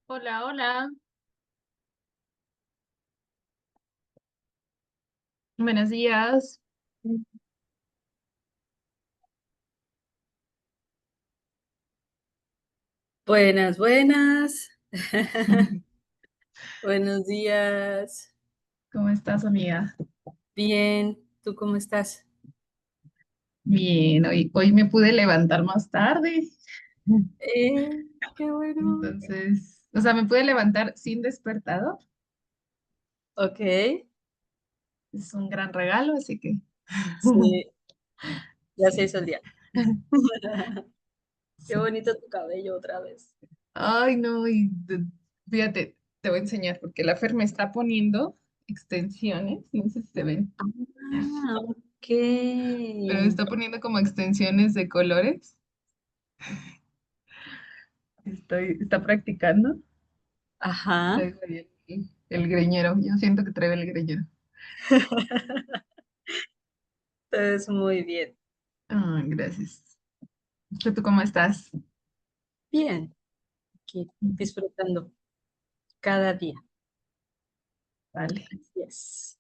Hola, hola. Buenos días. Buenas, buenas. Buenos días. ¿Cómo estás, amiga? Bien, ¿tú cómo estás? Bien, hoy me pude levantar más tarde. Eh, qué bueno. Entonces, o sea, me pude levantar sin despertador. Ok, Es un gran regalo, así que sí, ya se sí. hizo el día. Qué Sí. bonito tu cabello otra vez. Ay, no, fíjate, te voy a enseñar porque la Fer me está poniendo extensiones, no sé si se ven, Ah, ok. pero me está poniendo como extensiones de colores. Está practicando. Ajá, Traigo ahí el greñero. Yo siento que traigo el greñero. te ves muy bien. Ah, gracias. ¿Tú cómo estás? Bien, aquí disfrutando cada día. Vale. Así es.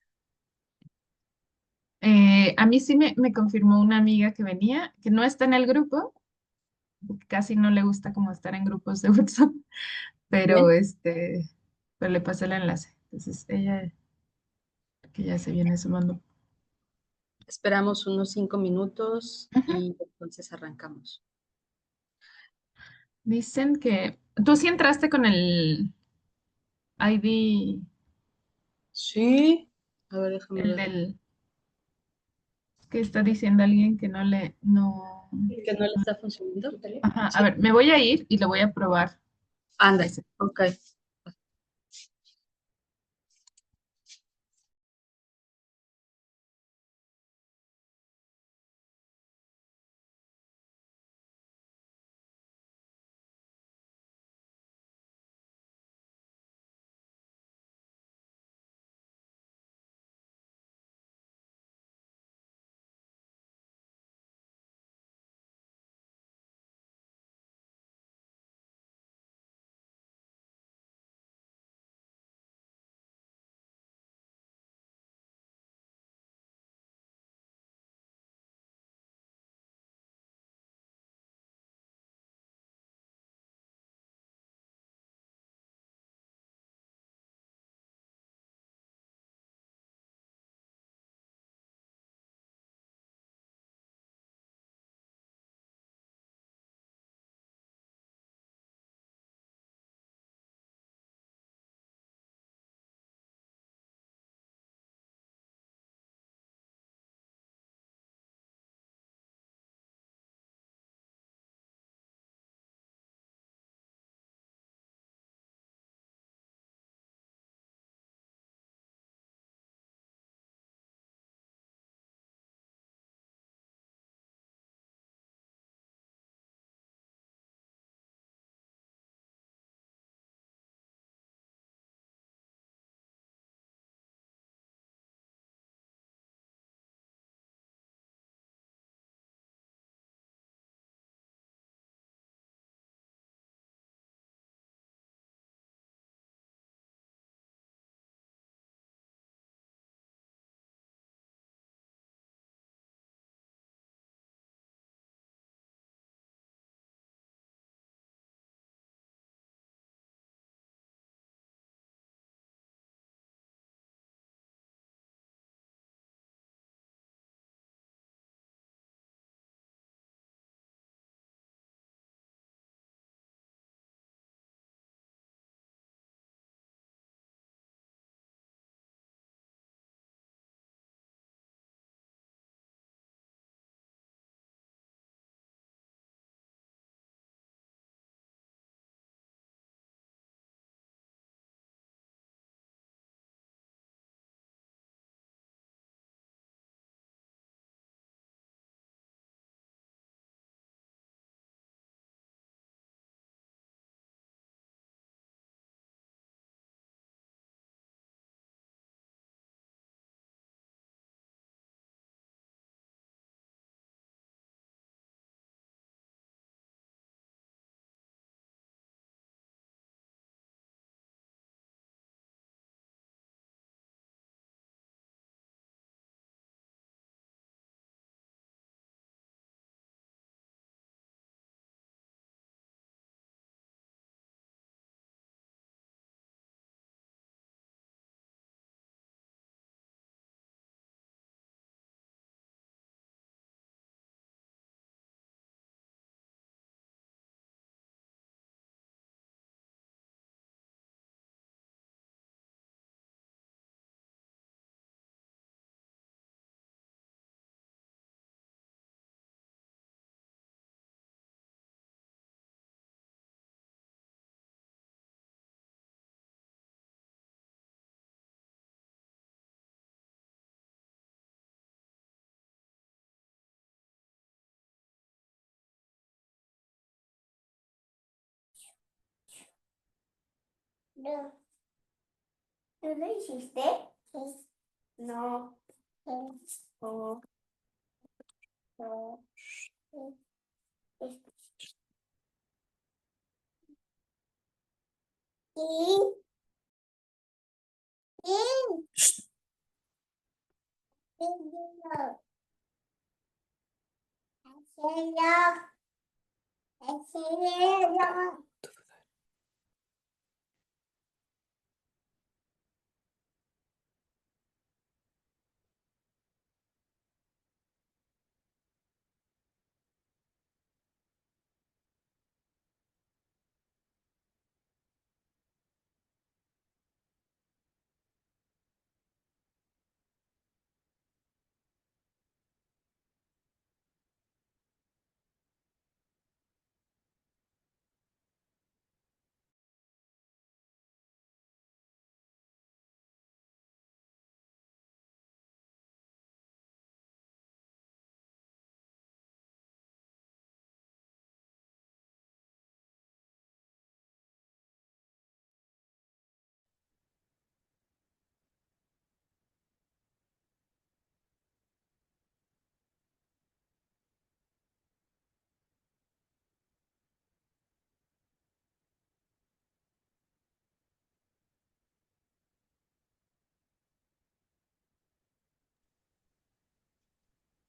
A mí sí me confirmó una amiga que venía, que no está en el grupo, porque casi no le gusta como estar en grupos de WhatsApp, pero Bien, pero le pasé el enlace. Entonces ella que ya se viene sumando. esperamos unos 5 minutos Ujú. y entonces arrancamos. Dicen que tú sí entraste con el ID, Sí, a ver, déjame el ver. del que está diciendo alguien que no. ¿Que no le está funcionando? Ajá, a Sí. ver, me voy a ir y lo voy a probar. Anda, Ese. ok. No, ¿tú lo hiciste? Sí. No. No. No. No. Sí. Sí. Sí. Cielo, el cielo.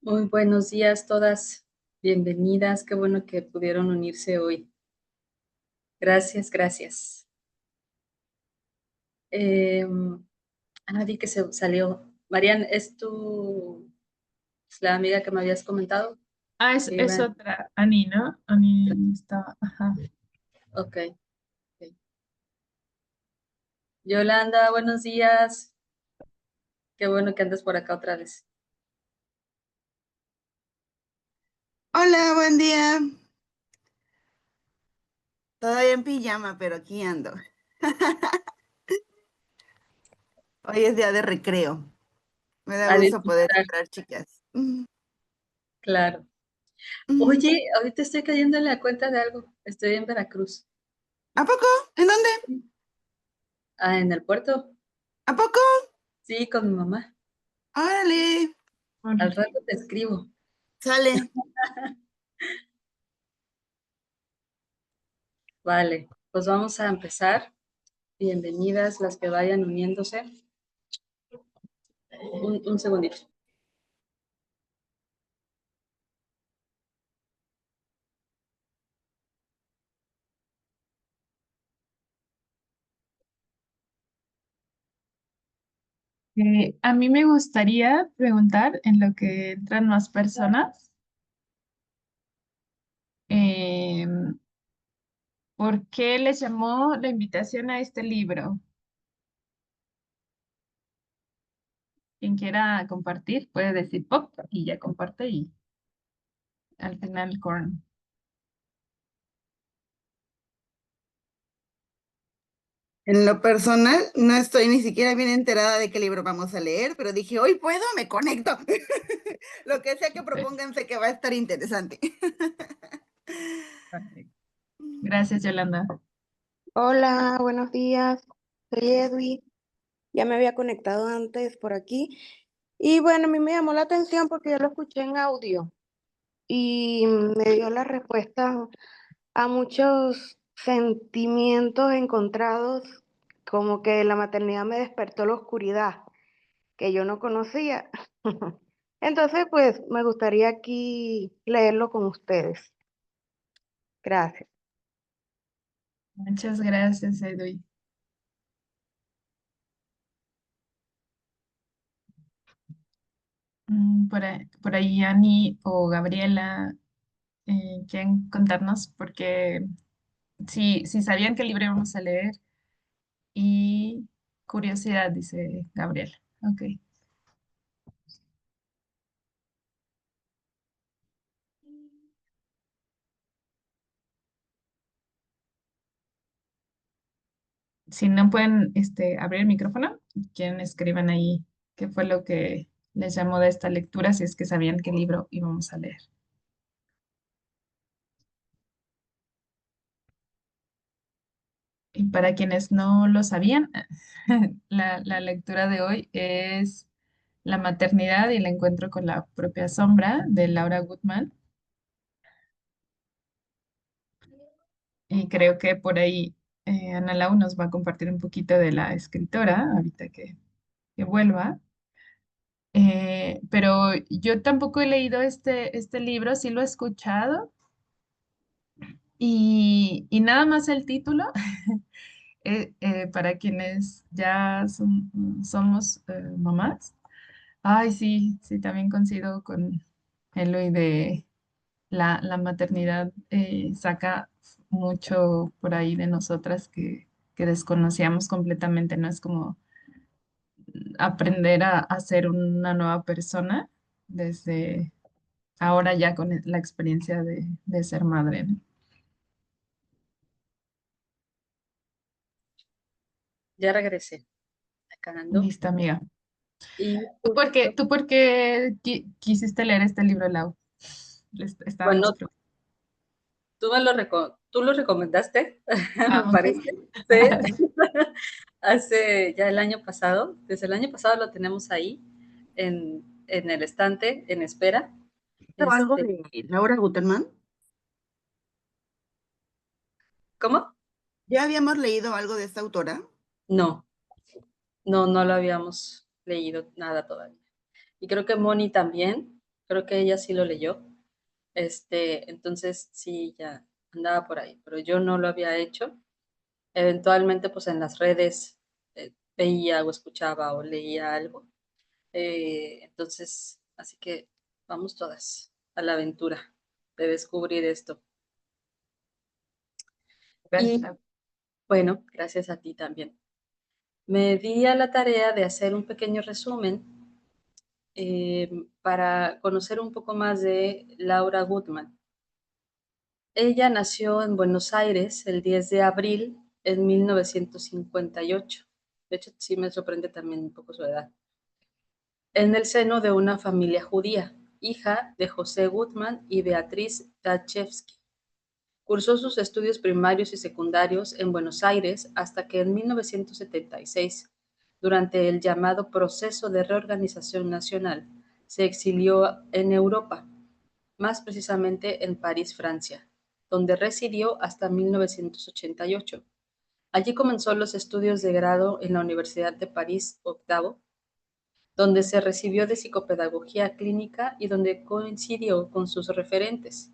Muy buenos días todas. Bienvenidas. Qué bueno que pudieron unirse hoy. Gracias, gracias. Vi que se salió. Marian, es la amiga que me habías comentado? Ah, Que es iba- otra, Ani, ¿no? Ani estaba, ajá. Ok, ok. Yolanda, buenos días. Qué bueno que andas por acá otra vez. Hola, buen día. Todavía en pijama, pero aquí ando. Hoy es día de recreo. Me da A gusto poder disfrutar, entrar, chicas. claro. Mm. Oye, ahorita estoy cayendo en la cuenta de algo. Estoy en Veracruz. ¿A poco? ¿En dónde? Ah, en el puerto. ¿A poco? Sí, con mi mamá. Órale, Al Órale. rato te escribo. sale. Vale, pues vamos a empezar. Bienvenidas las que vayan uniéndose. Un segundito. A mí me gustaría preguntar, en lo que entran más personas, eh, ¿por qué les llamó la invitación a este libro? Quien quiera compartir puede decir pop y ya comparte y al final corn. En lo personal, no estoy ni siquiera bien enterada de qué libro vamos a leer, pero dije, hoy puedo, me conecto. Lo que sea que propongan, sé que va a estar interesante. Perfecto. Gracias, Yolanda. Hola, buenos días. Soy Edwi. Ya me había conectado antes por aquí. Y bueno, a mí me llamó la atención porque yo lo escuché en audio y me dio la respuesta a muchos sentimientos encontrados, como que la maternidad me despertó la oscuridad que yo no conocía. Entonces, pues me gustaría aquí leerlo con ustedes. Gracias. Muchas gracias, Edwin. Por ahí Ani o Gabriela quieren contarnos porque si sabían qué libro íbamos a leer y curiosidad, dice Gabriela. Ok. Si no pueden abrir el micrófono, quieren escriban ahí qué fue lo que les llamó de esta lectura, si es que sabían qué libro íbamos a leer. Y para quienes no lo sabían, la lectura de hoy es La maternidad y el encuentro con la propia sombra de Laura Goodman. Y creo que por ahí Ana Lau nos va a compartir un poquito de la escritora ahorita que vuelva. Pero yo tampoco he leído este libro, sí lo he escuchado y nada más el título, para quienes ya somos mamás. Ay, sí, sí, también coincido con Eloy de la maternidad saca mucho por ahí de nosotras que desconocíamos completamente, ¿no? Es como aprender a ser una nueva persona desde ahora ya con la experiencia de ser madre, ¿no? Ya regresé, acá ando. Listo, amiga. Y ¿Tú por qué, justo, tú por qué quisiste leer este libro, Lau? Estábamos bueno, preocupados. tú lo recomendaste, Ah, me ok. parece. Sí. Hace ya el año pasado, desde el año pasado lo tenemos ahí en el estante, en espera. ¿Algo Este, de Laura Guterman? ¿Cómo? ¿Ya habíamos leído algo de esta autora? No, no lo habíamos leído nada todavía. Y creo que Moni también, creo que ella sí lo leyó. Entonces sí, ya andaba por ahí, pero yo no lo había hecho. Eventualmente, pues en las redes veía o escuchaba o leía algo. Entonces, así que vamos todas a la aventura de descubrir esto. Gracias, Y Lau. bueno, gracias a ti también. Me di a la tarea de hacer un pequeño resumen para conocer un poco más de Laura Goodman. Ella nació en Buenos Aires el 10 de abril en 1958. De hecho, sí me sorprende también un poco su edad. En el seno de una familia judía, hija de José Goodman y Beatriz Dachevsky. Cursó sus estudios primarios y secundarios en Buenos Aires hasta que en 1976, durante el llamado Proceso de Reorganización Nacional, se exilió en Europa, más precisamente en París, Francia, donde residió hasta 1988. Allí comenzó los estudios de grado en la Universidad de París Octavo, donde se recibió de psicopedagogía clínica y donde coincidió con sus referentes,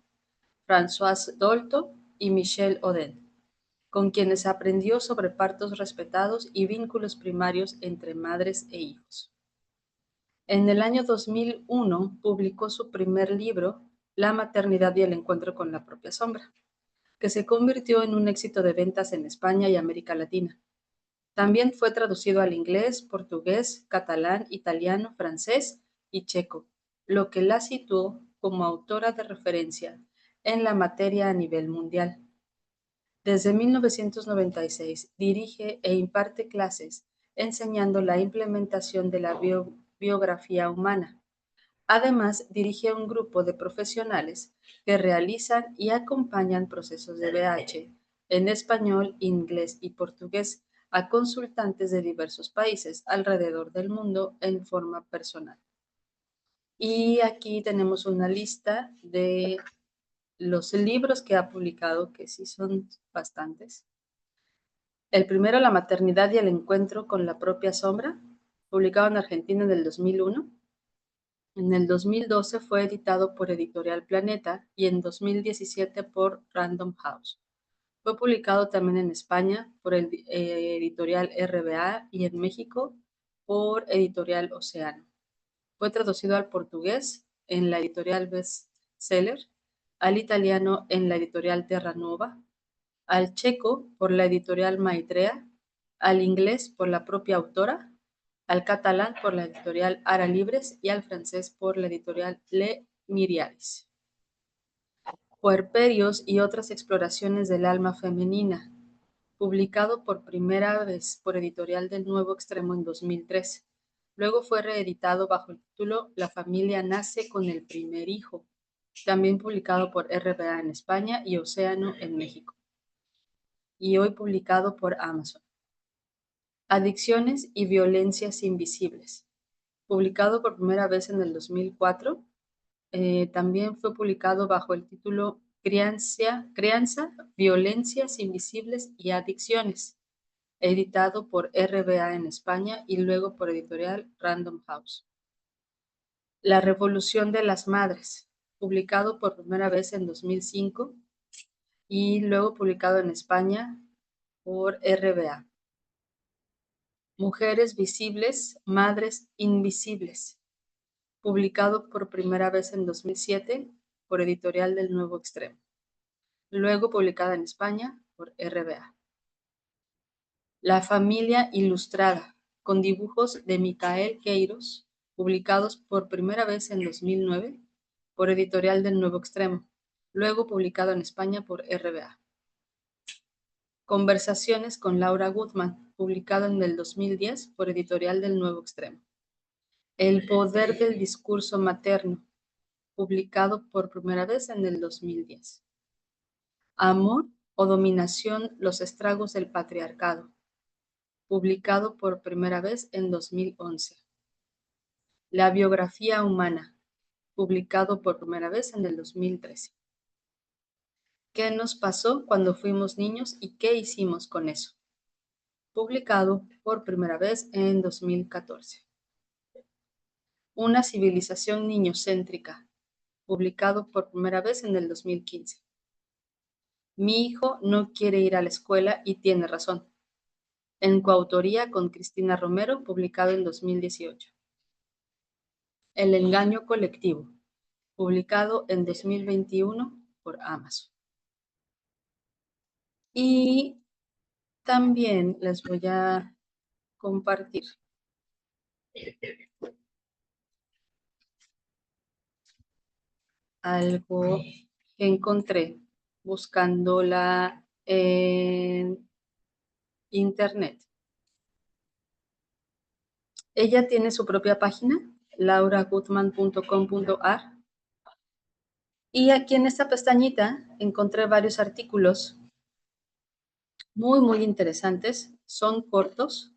François Dolto y Michel Oden, con quienes aprendió sobre partos respetados y vínculos primarios entre madres e hijos. En el año 2001 publicó su primer libro, La maternidad y el encuentro con la propia sombra, que se convirtió en un éxito de ventas en España y América Latina. También fue traducido al inglés, portugués, catalán, italiano, francés y checo, lo que la situó como autora de referencia en la materia a nivel mundial. Desde 1996 dirige e imparte clases enseñando la implementación de la biografía humana. Además, dirige un grupo de profesionales que realizan y acompañan procesos de VH en español, inglés y portugués a consultantes de diversos países alrededor del mundo en forma personal. Y aquí tenemos una lista de los libros que ha publicado, que sí son bastantes. El primero, La maternidad y el encuentro con la propia sombra, publicado en Argentina en el 2001. En el 2012 fue editado por Editorial Planeta y en 2017 por Random House. Fue publicado también en España por Editorial RBA y en México por Editorial Océano. Fue traducido al portugués en la Editorial Bestseller, al italiano en la Editorial Terranova, al checo por la Editorial Maitrea, al inglés por la propia autora, al catalán por la editorial Ara Libres y al francés por la editorial Le Myriads. Puerperios y otras exploraciones del alma femenina, publicado por primera vez por Editorial del Nuevo Extremo en 2003. Luego fue reeditado bajo el título La familia nace con el primer hijo, también publicado por RBA en España y Océano en México. y hoy publicado por Amazon. Adicciones y violencias invisibles, publicado por primera vez en el 2004. También fue publicado bajo el título Crianza, Violencias Invisibles y Adicciones, editado por RBA en España y luego por editorial Random House. La Revolución de las Madres, publicado por primera vez en 2005 y luego publicado en España por RBA. Mujeres Visibles, Madres Invisibles, publicado por primera vez en 2007 por editorial del Nuevo Extremo, luego publicada en España por RBA. La Familia Ilustrada, con dibujos de Micael Queiros, publicados por primera vez en 2009 por editorial del Nuevo Extremo, luego publicado en España por RBA. Conversaciones con Laura Gutman, publicado en el 2010 por editorial del Nuevo Extremo. El poder del discurso materno, publicado por primera vez en el 2010. Amor o dominación, los estragos del patriarcado, publicado por primera vez en 2011. La biografía humana, publicado por primera vez en el 2013. ¿Qué nos pasó cuando fuimos niños y qué hicimos con eso? Publicado por primera vez en 2014. Una civilización niñocéntrica, publicado por primera vez en el 2015. Mi hijo no quiere ir a la escuela y tiene razón, en coautoría con Cristina Romero, publicado en 2018. El engaño colectivo, publicado en 2021 por Amazon. Y también les voy a compartir algo que encontré buscándola en internet. Ella tiene su propia página, lauragutman.com.ar, y aquí en esta pestañita encontré varios artículos muy interesantes. Son cortos,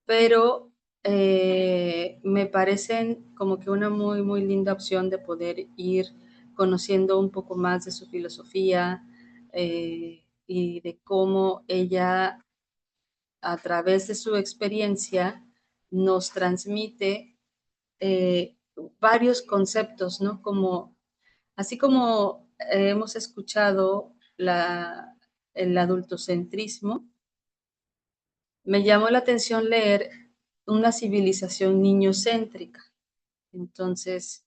pero me parecen como que una muy linda opción de poder ir conociendo un poco más de su filosofía y de cómo ella, a través de su experiencia, nos transmite varios conceptos, ¿no? Como, así como hemos escuchado el adultocentrismo, me llamó la atención leer una civilización niñocéntrica. Entonces,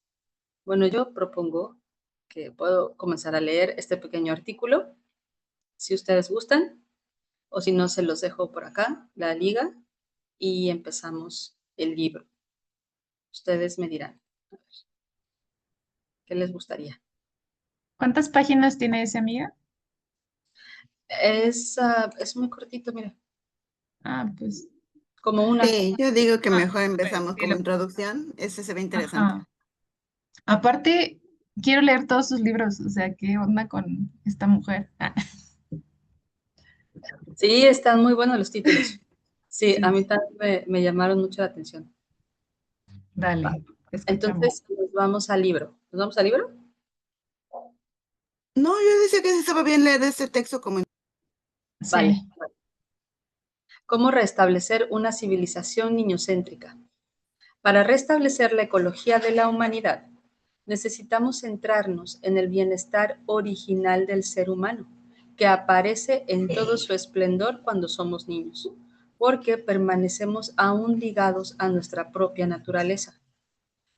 bueno, yo propongo que puedo comenzar a leer este pequeño artículo, si ustedes gustan, o si no, se los dejo por acá, la liga, y empezamos el libro. Ustedes me dirán, a ver, ¿qué les gustaría? ¿Cuántas páginas tiene esa amiga? Es muy cortito, mira, Ah, pues, como una. Sí, yo digo que ah, mejor pues, empezamos sí, como introducción. Ese se ve interesante. ajá. Aparte, quiero leer todos sus libros, o sea, ¿qué onda con esta mujer? Ah, Sí, están muy buenos los títulos. Sí, a sí, mí también me llamaron mucho la atención. Va. dale, escuchamos. Entonces, nos vamos al libro. ¿Nos vamos al libro? No, yo decía que sí estaba bien leer ese texto como Vale. Sí, ¿Cómo restablecer una civilización niñocéntrica? Para restablecer la ecología de la humanidad, necesitamos centrarnos en el bienestar original del ser humano, que aparece en todo su esplendor cuando somos niños, porque permanecemos aún ligados a nuestra propia naturaleza.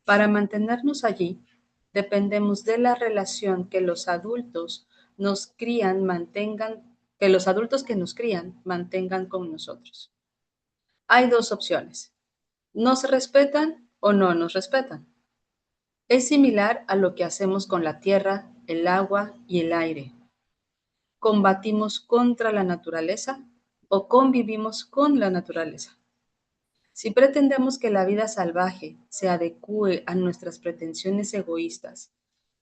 Para mantenernos allí, dependemos de la relación que los adultos que nos crían mantengan con nosotros. Hay dos opciones: ¿nos respetan o no nos respetan? Es similar a lo que hacemos con la tierra, el agua y el aire. ¿Combatimos contra la naturaleza o convivimos con la naturaleza? Si pretendemos que la vida salvaje se adecúe a nuestras pretensiones egoístas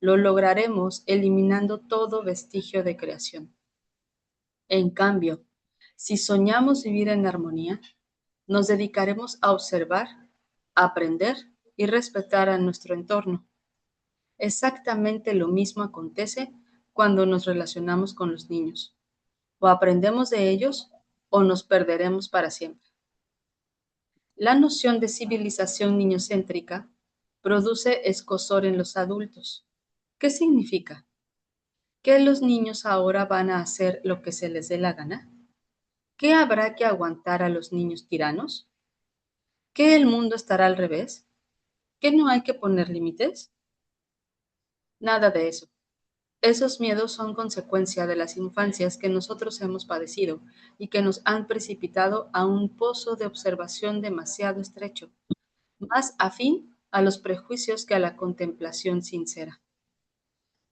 Lo lograremos eliminando todo vestigio de creación. En cambio, si soñamos vivir en armonía, nos dedicaremos a observar, aprender y respetar a nuestro entorno. Exactamente lo mismo acontece cuando nos relacionamos con los niños. O aprendemos de ellos o nos perderemos para siempre. La noción de civilización niñocéntrica produce escozor en los adultos. ¿Qué significa? ¿Que los niños ahora van a hacer lo que se les dé la gana? ¿Que habrá que aguantar a los niños tiranos? ¿Que el mundo estará al revés? ¿Que no hay que poner límites? Nada de eso. Esos miedos son consecuencia de las infancias que nosotros hemos padecido y que nos han precipitado a un pozo de observación demasiado estrecho, más afín a los prejuicios que a la contemplación sincera.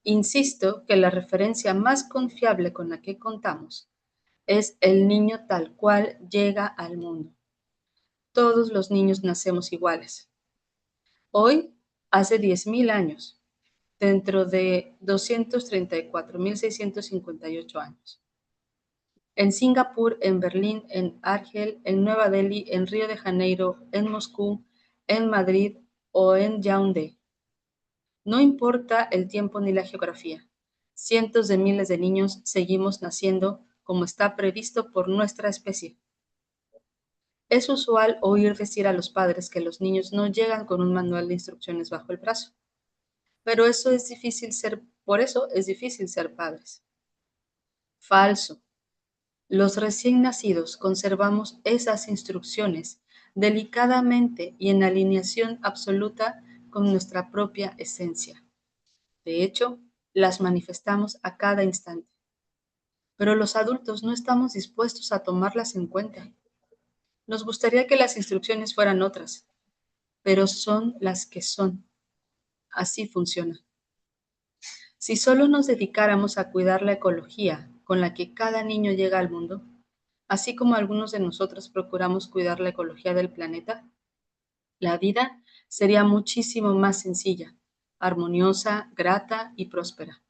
Insisto que la referencia más confiable con la que contamos es el niño tal cual llega al mundo. Todos los niños nacemos iguales. Hoy, hace 10.000 años, dentro de 234.658 años. En Singapur, en Berlín, en Argel, en Nueva Delhi, en Río de Janeiro, en Moscú, en Madrid o en Yaoundé. No importa el tiempo ni la geografía. Cientos de miles de niños seguimos naciendo como está previsto por nuestra especie. Es usual oír decir a los padres que los niños no llegan con un manual de instrucciones bajo el brazo. Pero por eso es difícil ser padres. Falso. Los recién nacidos conservamos esas instrucciones delicadamente y en alineación absoluta con nuestra propia esencia. De hecho, las manifestamos a cada instante. Pero los adultos no estamos dispuestos a tomarlas en cuenta. Nos gustaría que las instrucciones fueran otras, pero son las que son. Así funciona. Si solo nos dedicáramos a cuidar la ecología con la que cada niño llega al mundo, así como algunos de nosotros procuramos cuidar la ecología del planeta, la vida sería muchísimo más sencilla, armoniosa, grata y próspera.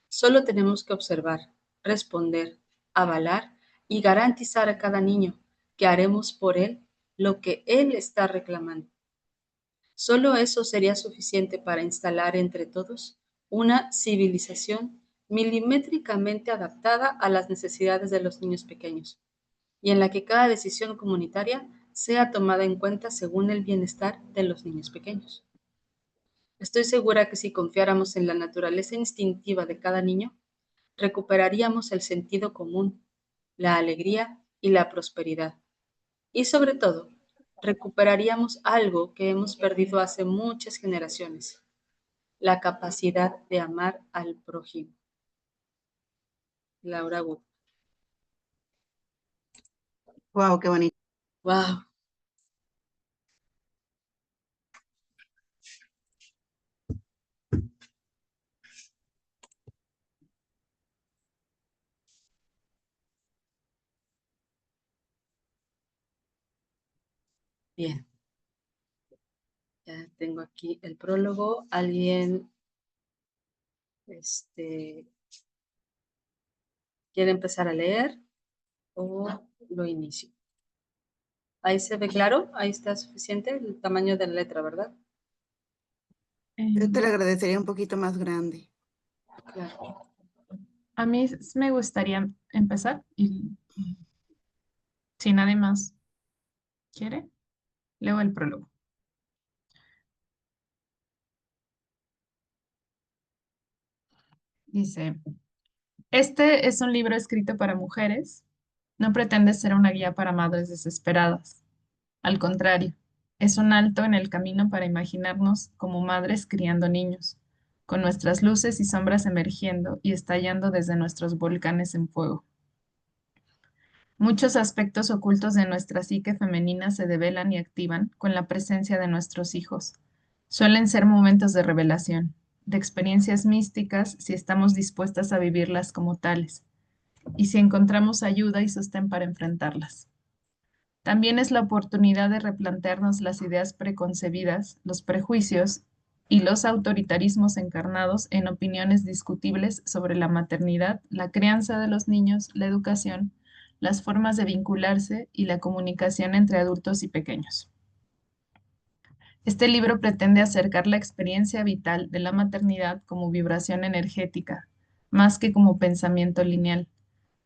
Solo tenemos que observar, responder, avalar y garantizar a cada niño que haremos por él lo que él está reclamando. Solo eso sería suficiente para instalar entre todos una civilización milimétricamente adaptada a las necesidades de los niños pequeños y en la que cada decisión comunitaria sea tomada en cuenta según el bienestar de los niños pequeños. Estoy segura que si confiáramos en la naturaleza instintiva de cada niño, recuperaríamos el sentido común, la alegría y la prosperidad. Y sobre todo, recuperaríamos algo que hemos perdido hace muchas generaciones, la capacidad de amar al prójimo. Laura Wood. Wow, qué bonito. Wow. Bien. Ya tengo aquí el prólogo. ¿Alguien quiere empezar a leer o lo inicio? Ahí se ve claro, ahí está suficiente el tamaño de la letra, ¿verdad? Yo te lo agradecería un poquito más grande. Claro. A mí me gustaría empezar y si nadie más quiere, leo el prólogo. Dice, este es un libro escrito para mujeres. No pretende ser una guía para madres desesperadas. Al contrario, es un alto en el camino para imaginarnos como madres criando niños, con nuestras luces y sombras emergiendo y estallando desde nuestros volcanes en fuego. Muchos aspectos ocultos de nuestra psique femenina se develan y activan con la presencia de nuestros hijos. Suelen ser momentos de revelación, de experiencias místicas si estamos dispuestas a vivirlas como tales, y si encontramos ayuda y sostén para enfrentarlas. También es la oportunidad de replantearnos las ideas preconcebidas, los prejuicios y los autoritarismos encarnados en opiniones discutibles sobre la maternidad, la crianza de los niños, la educación, las formas de vincularse y la comunicación entre adultos y pequeños. Este libro pretende acercar la experiencia vital de la maternidad como vibración energética, más que como pensamiento lineal,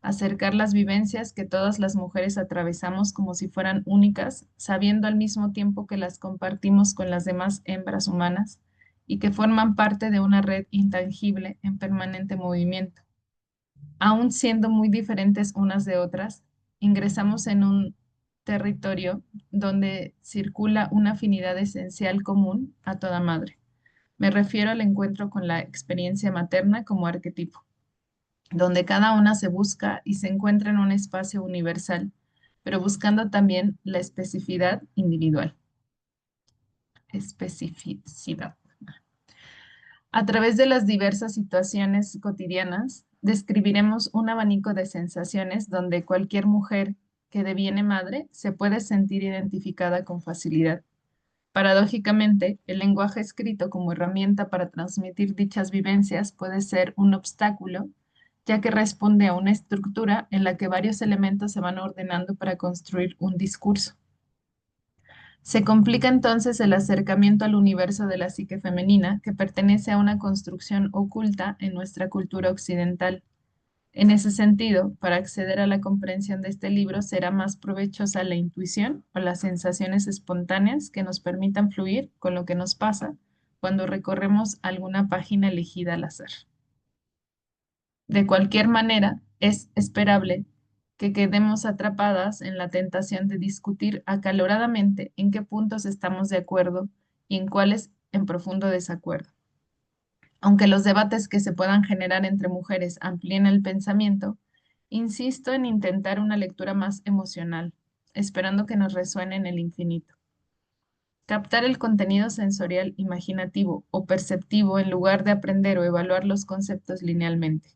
acercar las vivencias que todas las mujeres atravesamos como si fueran únicas, sabiendo al mismo tiempo que las compartimos con las demás hembras humanas y que forman parte de una red intangible en permanente movimiento. Aún siendo muy diferentes unas de otras, ingresamos en un territorio donde circula una afinidad esencial común a toda madre. Me refiero al encuentro con la experiencia materna como arquetipo, donde cada una se busca y se encuentra en un espacio universal, pero buscando también la especificidad individual. Especificidad. A través de las diversas situaciones cotidianas, describiremos un abanico de sensaciones donde cualquier mujer que deviene madre se puede sentir identificada con facilidad. Paradójicamente, el lenguaje escrito como herramienta para transmitir dichas vivencias puede ser un obstáculo, ya que responde a una estructura en la que varios elementos se van ordenando para construir un discurso. Se complica entonces el acercamiento al universo de la psique femenina, que pertenece a una construcción oculta en nuestra cultura occidental. En ese sentido, para acceder a la comprensión de este libro será más provechosa la intuición o las sensaciones espontáneas que nos permitan fluir con lo que nos pasa cuando recorremos alguna página elegida al azar. De cualquier manera, es esperable que quedemos atrapadas en la tentación de discutir acaloradamente en qué puntos estamos de acuerdo y en cuáles en profundo desacuerdo. Aunque los debates que se puedan generar entre mujeres amplíen el pensamiento, insisto en intentar una lectura más emocional, esperando que nos resuene en el infinito. Captar el contenido sensorial, imaginativo o perceptivo en lugar de aprender o evaluar los conceptos linealmente.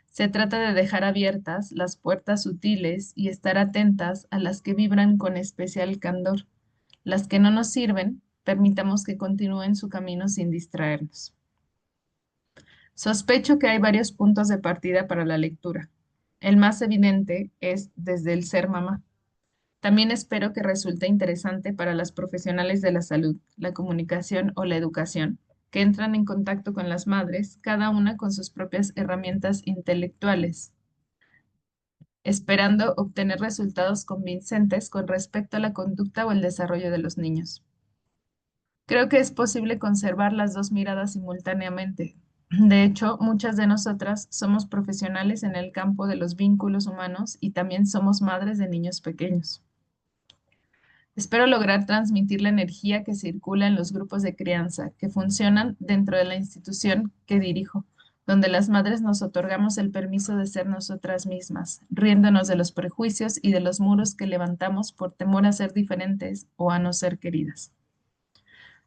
Se trata de dejar abiertas las puertas sutiles y estar atentas a las que vibran con especial candor. Las que no nos sirven, permitamos que continúen su camino sin distraernos. Sospecho que hay varios puntos de partida para la lectura. El más evidente es desde el ser mamá. También espero que resulte interesante para las profesionales de la salud, la comunicación o la educación, que entran en contacto con las madres, cada una con sus propias herramientas intelectuales, esperando obtener resultados convincentes con respecto a la conducta o el desarrollo de los niños. Creo que es posible conservar las dos miradas simultáneamente. De hecho, muchas de nosotras somos profesionales en el campo de los vínculos humanos y también somos madres de niños pequeños. Espero lograr transmitir la energía que circula en los grupos de crianza que funcionan dentro de la institución que dirijo, donde las madres nos otorgamos el permiso de ser nosotras mismas, riéndonos de los prejuicios y de los muros que levantamos por temor a ser diferentes o a no ser queridas.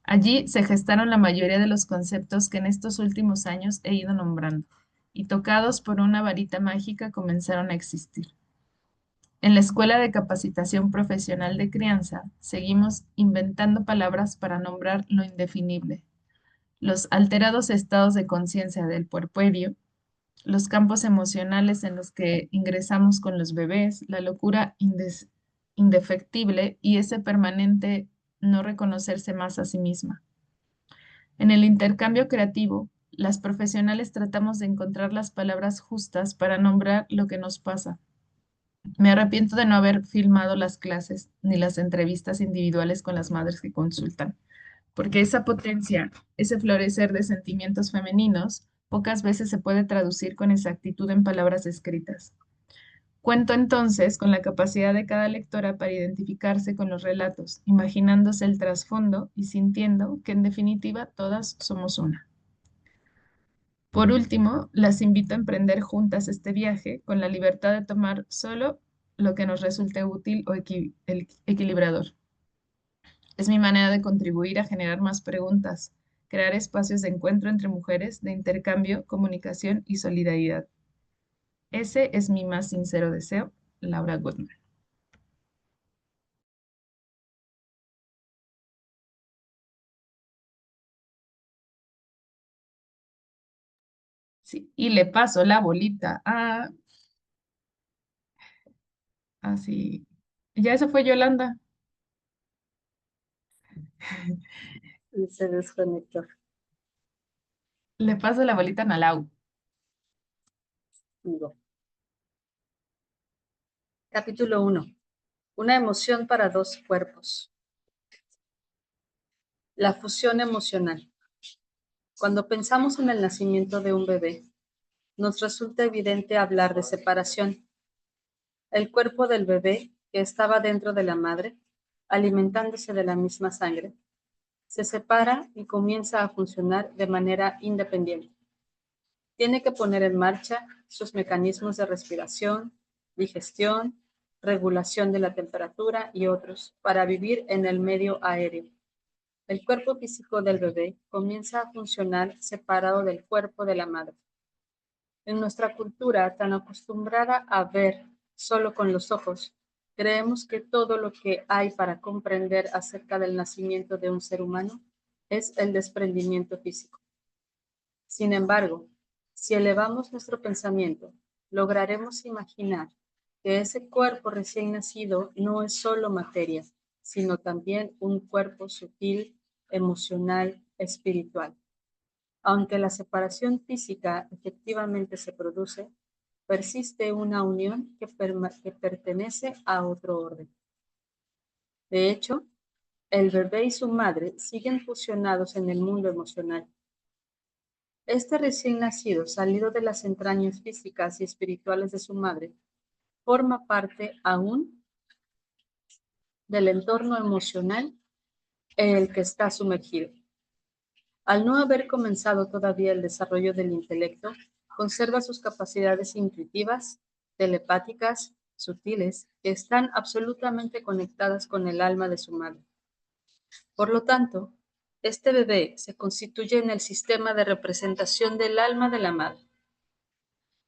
Allí se gestaron la mayoría de los conceptos que en estos últimos años he ido nombrando, y tocados por una varita mágica comenzaron a existir. En la Escuela de Capacitación Profesional de Crianza, seguimos inventando palabras para nombrar lo indefinible, los alterados estados de conciencia del puerperio, los campos emocionales en los que ingresamos con los bebés, la locura indefectible y ese permanente no reconocerse más a sí misma. En el intercambio creativo, las profesionales tratamos de encontrar las palabras justas para nombrar lo que nos pasa. Me arrepiento de no haber filmado las clases ni las entrevistas individuales con las madres que consultan, porque esa potencia, ese florecer de sentimientos femeninos, pocas veces se puede traducir con exactitud en palabras escritas. Cuento entonces con la capacidad de cada lectora para identificarse con los relatos, imaginándose el trasfondo y sintiendo que en definitiva todas somos una. Por último, las invito a emprender juntas este viaje con la libertad de tomar solo lo que nos resulte útil o equilibrador. Es mi manera de contribuir a generar más preguntas, crear espacios de encuentro entre mujeres, de intercambio, comunicación y solidaridad. Ese es mi más sincero deseo, Laura Goodman. Sí, y le paso la bolita. Ah, así. Ya eso fue Yolanda. Y se desconectó. Le paso la bolita a Nalau. Digo. Capítulo 1. Una emoción para dos cuerpos. La fusión emocional. Cuando pensamos en el nacimiento de un bebé, nos resulta evidente hablar de separación. El cuerpo del bebé, que estaba dentro de la madre, alimentándose de la misma sangre, se separa y comienza a funcionar de manera independiente. Tiene que poner en marcha sus mecanismos de respiración, digestión, regulación de la temperatura y otros para vivir en el medio aéreo. El cuerpo físico del bebé comienza a funcionar separado del cuerpo de la madre. En nuestra cultura, tan acostumbrada a ver solo con los ojos, creemos que todo lo que hay para comprender acerca del nacimiento de un ser humano es el desprendimiento físico. Sin embargo, si elevamos nuestro pensamiento, lograremos imaginar que ese cuerpo recién nacido no es solo materia, sino también un cuerpo sutil, emocional, espiritual. Aunque la separación física efectivamente se produce, persiste una unión que pertenece a otro orden. De hecho, el bebé y su madre siguen fusionados en el mundo emocional. Este recién nacido, salido de las entrañas físicas y espirituales de su madre, forma parte aún del entorno emocional en el que está sumergido. Al no haber comenzado todavía el desarrollo del intelecto, conserva sus capacidades intuitivas, telepáticas, sutiles, que están absolutamente conectadas con el alma de su madre. Por lo tanto, este bebé se constituye en el sistema de representación del alma de la madre.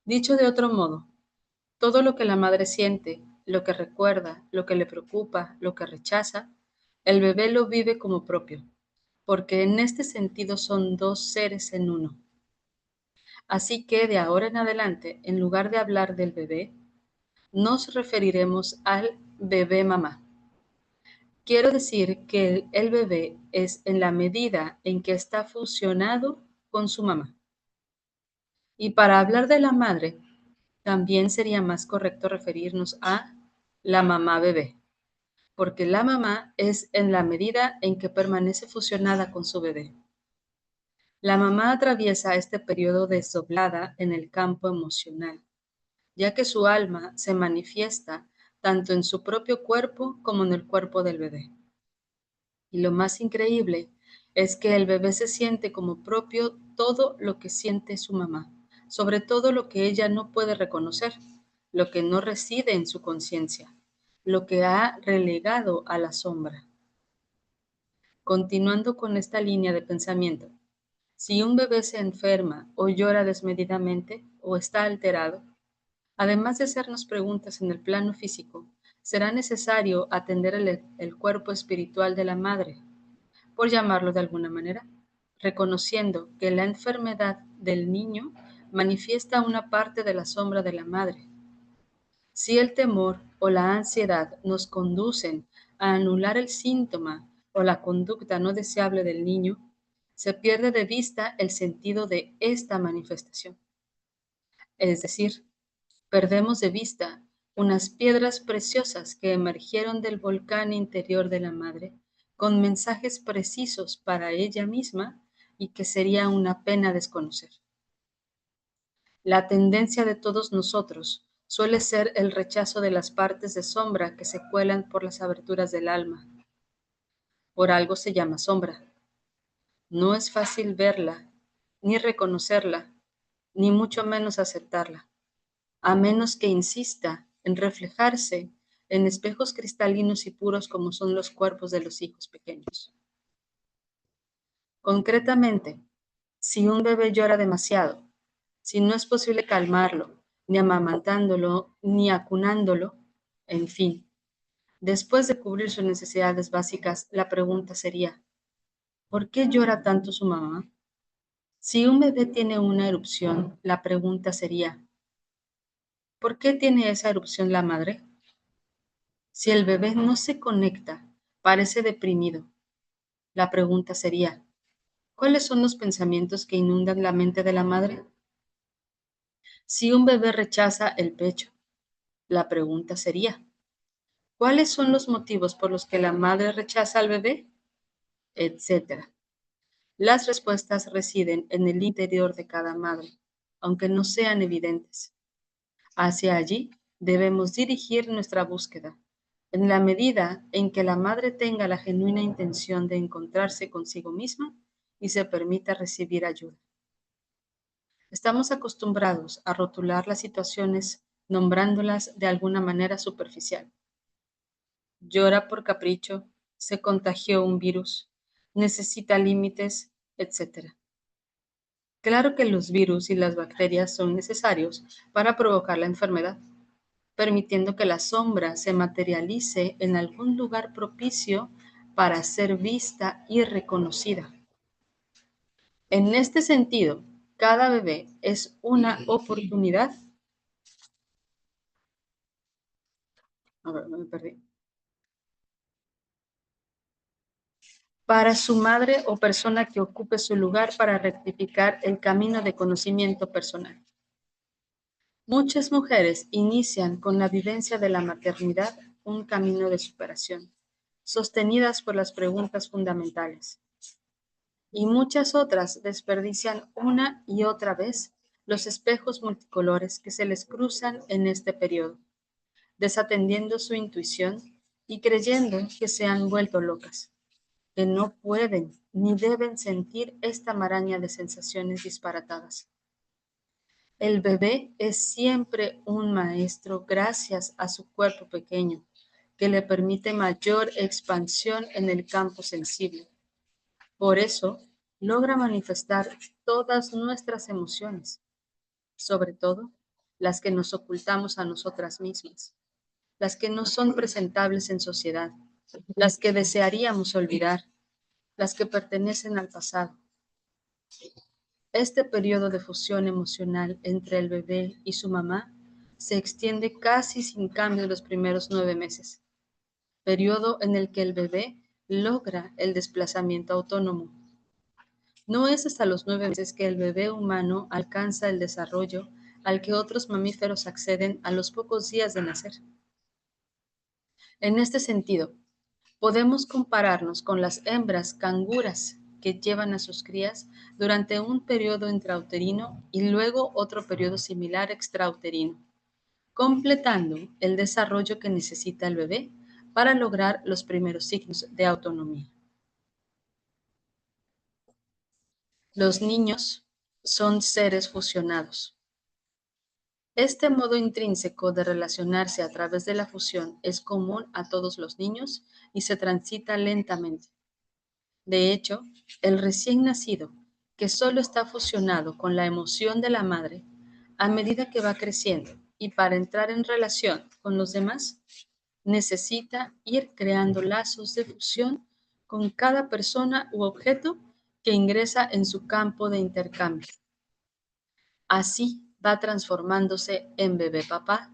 Dicho de otro modo, todo lo que la madre siente, lo que recuerda, lo que le preocupa, lo que rechaza, el bebé lo vive como propio, porque en este sentido son dos seres en uno. Así que de ahora en adelante, en lugar de hablar del bebé, nos referiremos al bebé mamá. Quiero decir que el bebé es en la medida en que está fusionado con su mamá. Y para hablar de la madre, también sería más correcto referirnos a la mamá bebé, porque la mamá es en la medida en que permanece fusionada con su bebé. La mamá atraviesa este periodo desdoblada en el campo emocional, ya que su alma se manifiesta tanto en su propio cuerpo como en el cuerpo del bebé. Y lo más increíble es que el bebé se siente como propio todo lo que siente su mamá, sobre todo lo que ella no puede reconocer, lo que no reside en su conciencia, lo que ha relegado a la sombra. Continuando con esta línea de pensamiento, si un bebé se enferma o llora desmedidamente o está alterado, además de hacernos preguntas en el plano físico, será necesario atender el cuerpo espiritual de la madre, por llamarlo de alguna manera, reconociendo que la enfermedad del niño manifiesta una parte de la sombra de la madre. Si el temor o la ansiedad nos conducen a anular el síntoma o la conducta no deseable del niño, se pierde de vista el sentido de esta manifestación. Es decir, perdemos de vista unas piedras preciosas que emergieron del volcán interior de la madre, con mensajes precisos para ella misma y que sería una pena desconocer. La tendencia de todos nosotros suele ser el rechazo de las partes de sombra que se cuelan por las aberturas del alma. Por algo se llama sombra. No es fácil verla, ni reconocerla, ni mucho menos aceptarla, a menos que insista en reflejarse en espejos cristalinos y puros como son los cuerpos de los hijos pequeños. Concretamente, si un bebé llora demasiado, si no es posible calmarlo, ni amamantándolo, ni acunándolo, en fin, después de cubrir sus necesidades básicas, la pregunta sería, ¿por qué llora tanto su mamá? Si un bebé tiene una erupción, la pregunta sería, ¿por qué tiene esa erupción la madre? Si el bebé no se conecta, parece deprimido, la pregunta sería, ¿cuáles son los pensamientos que inundan la mente de la madre? Si un bebé rechaza el pecho, la pregunta sería, ¿cuáles son los motivos por los que la madre rechaza al bebé? Etcétera. Las respuestas residen en el interior de cada madre, aunque no sean evidentes. Hacia allí debemos dirigir nuestra búsqueda, en la medida en que la madre tenga la genuina intención de encontrarse consigo misma y se permita recibir ayuda. Estamos acostumbrados a rotular las situaciones nombrándolas de alguna manera superficial. Llora por capricho, se contagió un virus, necesita límites, etc. Claro que los virus y las bacterias son necesarios para provocar la enfermedad, permitiendo que la sombra se materialice en algún lugar propicio para ser vista y reconocida. En este sentido, cada bebé es una oportunidad. A ver, me perdí. Para su madre o persona que ocupe su lugar para rectificar el camino de conocimiento personal. Muchas mujeres inician con la vivencia de la maternidad un camino de superación, sostenidas por las preguntas fundamentales. Y muchas otras desperdician una y otra vez los espejos multicolores que se les cruzan en este periodo, desatendiendo su intuición y creyendo que se han vuelto locas, que no pueden ni deben sentir esta maraña de sensaciones disparatadas. El bebé es siempre un maestro gracias a su cuerpo pequeño, que le permite mayor expansión en el campo sensible. Por eso, logra manifestar todas nuestras emociones, sobre todo las que nos ocultamos a nosotras mismas, las que no son presentables en sociedad, las que desearíamos olvidar, las que pertenecen al pasado. Este periodo de fusión emocional entre el bebé y su mamá se extiende casi sin cambio los primeros 9 meses, periodo en el que el bebé logra el desplazamiento autónomo. No es hasta los 9 meses que el bebé humano alcanza el desarrollo al que otros mamíferos acceden a los pocos días de nacer. En este sentido, podemos compararnos con las hembras canguras que llevan a sus crías durante un periodo intrauterino y luego otro periodo similar extrauterino, completando el desarrollo que necesita el bebé para lograr los primeros signos de autonomía. Los niños son seres fusionados. Este modo intrínseco de relacionarse a través de la fusión es común a todos los niños y se transita lentamente. De hecho, el recién nacido, que solo está fusionado con la emoción de la madre, a medida que va creciendo y para entrar en relación con los demás, necesita ir creando lazos de fusión con cada persona u objeto que ingresa en su campo de intercambio. Así va transformándose en bebé papá,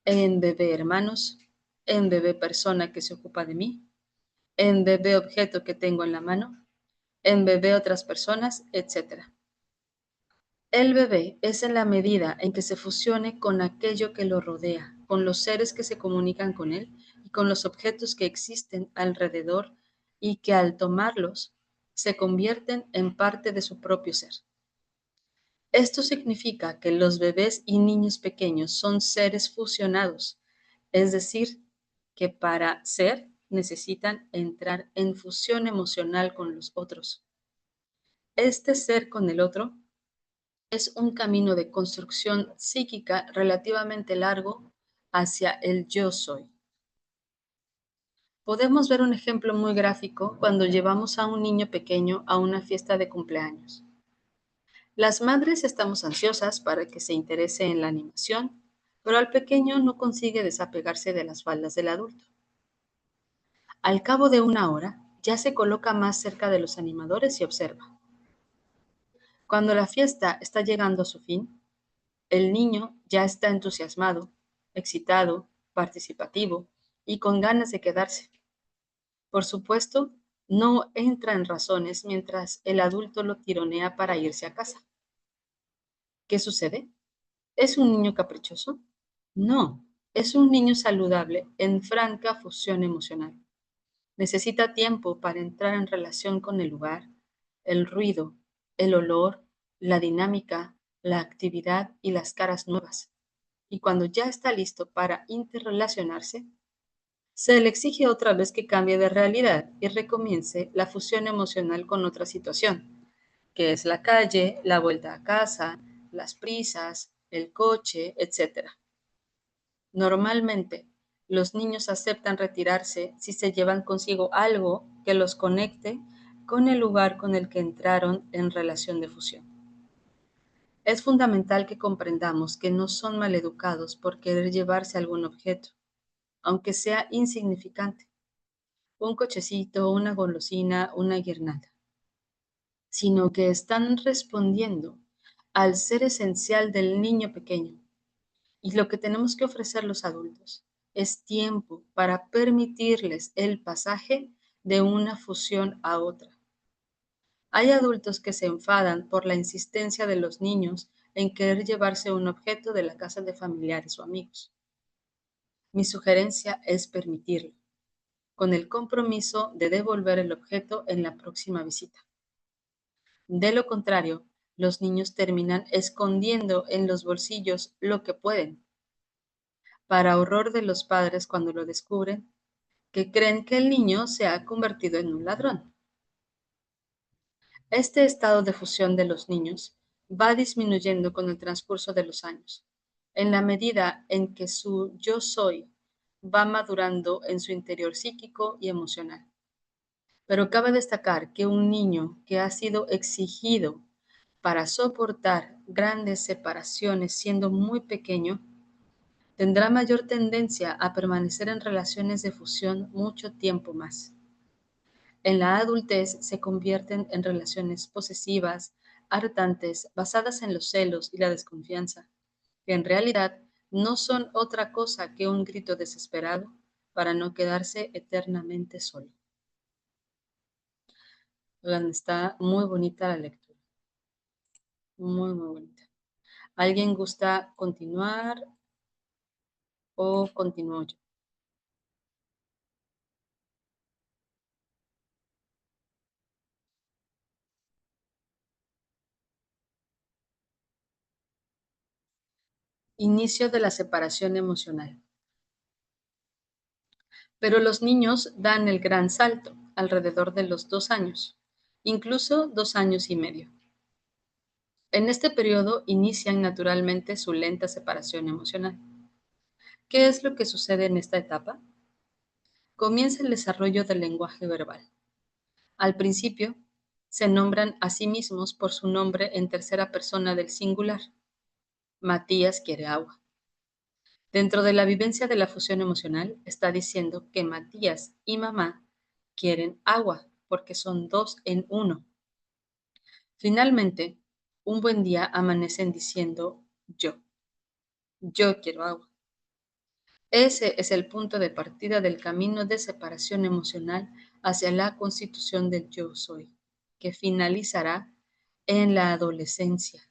en bebé hermanos, en bebé persona que se ocupa de mí, en bebé objeto que tengo en la mano, en bebé otras personas, etc. El bebé es en la medida en que se fusione con aquello que lo rodea, con los seres que se comunican con él y con los objetos que existen alrededor y que al tomarlos se convierten en parte de su propio ser. Esto significa que los bebés y niños pequeños son seres fusionados, es decir, que para ser necesitan entrar en fusión emocional con los otros. Este ser con el otro es un camino de construcción psíquica relativamente largo hacia el yo soy. Podemos ver un ejemplo muy gráfico cuando llevamos a un niño pequeño a una fiesta de cumpleaños. Las madres estamos ansiosas para que se interese en la animación, pero al pequeño no consigue desapegarse de las faldas del adulto. Al cabo de una hora, ya se coloca más cerca de los animadores y observa. Cuando la fiesta está llegando a su fin, el niño ya está entusiasmado, excitado, participativo y con ganas de quedarse. Por supuesto, no entra en razones mientras el adulto lo tironea para irse a casa. ¿Qué sucede? ¿Es un niño caprichoso? No, es un niño saludable en franca fusión emocional. Necesita tiempo para entrar en relación con el lugar, el ruido, el olor, la dinámica, la actividad y las caras nuevas. Y cuando ya está listo para interrelacionarse, se le exige otra vez que cambie de realidad y recomience la fusión emocional con otra situación, que es la calle, la vuelta a casa, las prisas, el coche, etc. Normalmente, los niños aceptan retirarse si se llevan consigo algo que los conecte con el lugar con el que entraron en relación de fusión. Es fundamental que comprendamos que no son maleducados por querer llevarse algún objeto, aunque sea insignificante, un cochecito, una golosina, una guirnalda, sino que están respondiendo al ser esencial del niño pequeño. Y lo que tenemos que ofrecer los adultos es tiempo para permitirles el pasaje de una fusión a otra. Hay adultos que se enfadan por la insistencia de los niños en querer llevarse un objeto de la casa de familiares o amigos. Mi sugerencia es permitirlo, con el compromiso de devolver el objeto en la próxima visita. De lo contrario, los niños terminan escondiendo en los bolsillos lo que pueden, para horror de los padres cuando lo descubren, que creen que el niño se ha convertido en un ladrón. Este estado de fusión de los niños va disminuyendo con el transcurso de los años, en la medida en que su yo soy va madurando en su interior psíquico y emocional. Pero cabe destacar que un niño que ha sido exigido para soportar grandes separaciones siendo muy pequeño, tendrá mayor tendencia a permanecer en relaciones de fusión mucho tiempo más. En la adultez se convierten en relaciones posesivas, hartantes, basadas en los celos y la desconfianza, que en realidad no son otra cosa que un grito desesperado para no quedarse eternamente solo. Está muy bonita la lectura, muy, muy bonita. ¿Alguien gusta continuar o continúo yo? Inicio de la separación emocional. Pero los niños dan el gran salto alrededor de los 2 años, incluso 2 años y medio. En este periodo inician naturalmente su lenta separación emocional. ¿Qué es lo que sucede en esta etapa? Comienza el desarrollo del lenguaje verbal. Al principio, se nombran a sí mismos por su nombre en tercera persona del singular. Matías quiere agua. Dentro de la vivencia de la fusión emocional, está diciendo que Matías y mamá quieren agua porque son 2 en 1. Finalmente, un buen día amanecen diciendo yo quiero agua. Ese es el punto de partida del camino de separación emocional hacia la constitución del yo soy, que finalizará en la adolescencia.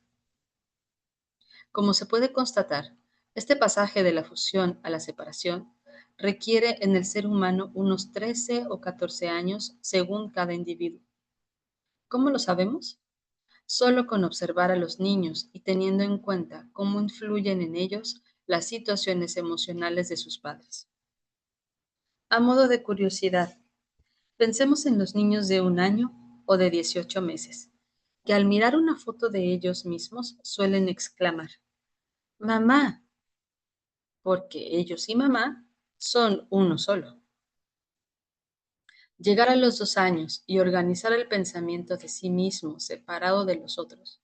Como se puede constatar, este pasaje de la fusión a la separación requiere en el ser humano unos 13 o 14 años según cada individuo. ¿Cómo lo sabemos? Solo con observar a los niños y teniendo en cuenta cómo influyen en ellos las situaciones emocionales de sus padres. A modo de curiosidad, pensemos en los niños de 1 año o de 18 meses, que al mirar una foto de ellos mismos suelen exclamar, «Mamá», porque ellos y mamá son uno solo. Llegar a los 2 años y organizar el pensamiento de sí mismo separado de los otros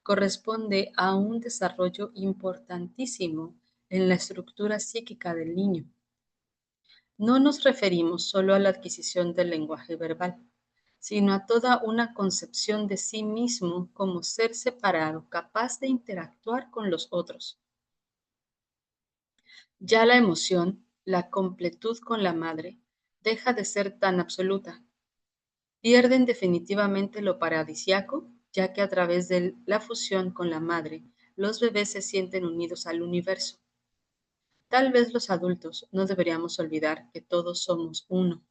corresponde a un desarrollo importantísimo en la estructura psíquica del niño. No nos referimos solo a la adquisición del lenguaje verbal, sino a toda una concepción de sí mismo como ser separado, capaz de interactuar con los otros. Ya la emoción, la completud con la madre, deja de ser tan absoluta. Pierden definitivamente lo paradisiaco, ya que a través de la fusión con la madre, los bebés se sienten unidos al universo. Tal vez los adultos no deberíamos olvidar que todos somos uno.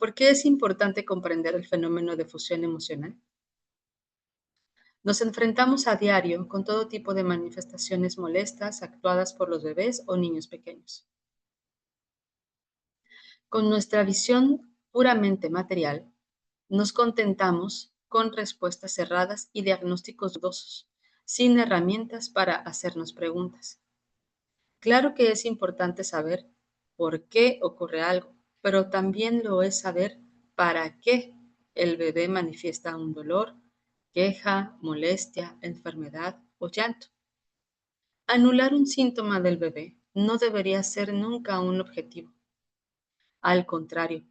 ¿Por qué es importante comprender el fenómeno de fusión emocional? Nos enfrentamos a diario con todo tipo de manifestaciones molestas actuadas por los bebés o niños pequeños. Con nuestra visión puramente material, nos contentamos con respuestas cerradas y diagnósticos dudosos, sin herramientas para hacernos preguntas. Claro que es importante saber por qué ocurre algo, pero también lo es saber para qué el bebé manifiesta un dolor, queja, molestia, enfermedad o llanto. Anular un síntoma del bebé no debería ser nunca un objetivo. Al contrario,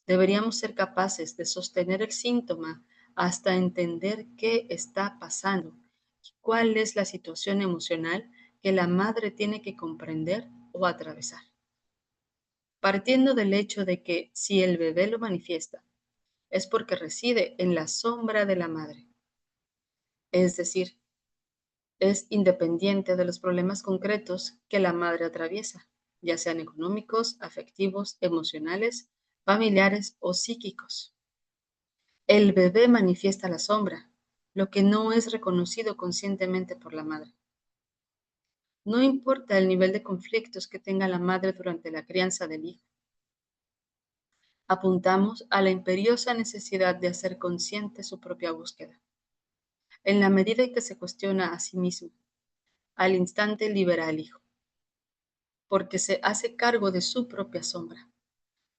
deberíamos ser capaces de sostener el síntoma hasta entender qué está pasando y cuál es la situación emocional que la madre tiene que comprender o atravesar. Partiendo del hecho de que si el bebé lo manifiesta, es porque reside en la sombra de la madre, es decir, es independiente de los problemas concretos que la madre atraviesa, ya sean económicos, afectivos, emocionales, familiares o psíquicos. El bebé manifiesta la sombra, lo que no es reconocido conscientemente por la madre. No importa el nivel de conflictos que tenga la madre durante la crianza del hijo. Apuntamos a la imperiosa necesidad de hacer consciente su propia búsqueda. En la medida en que se cuestiona a sí mismo, al instante libera al hijo, porque se hace cargo de su propia sombra,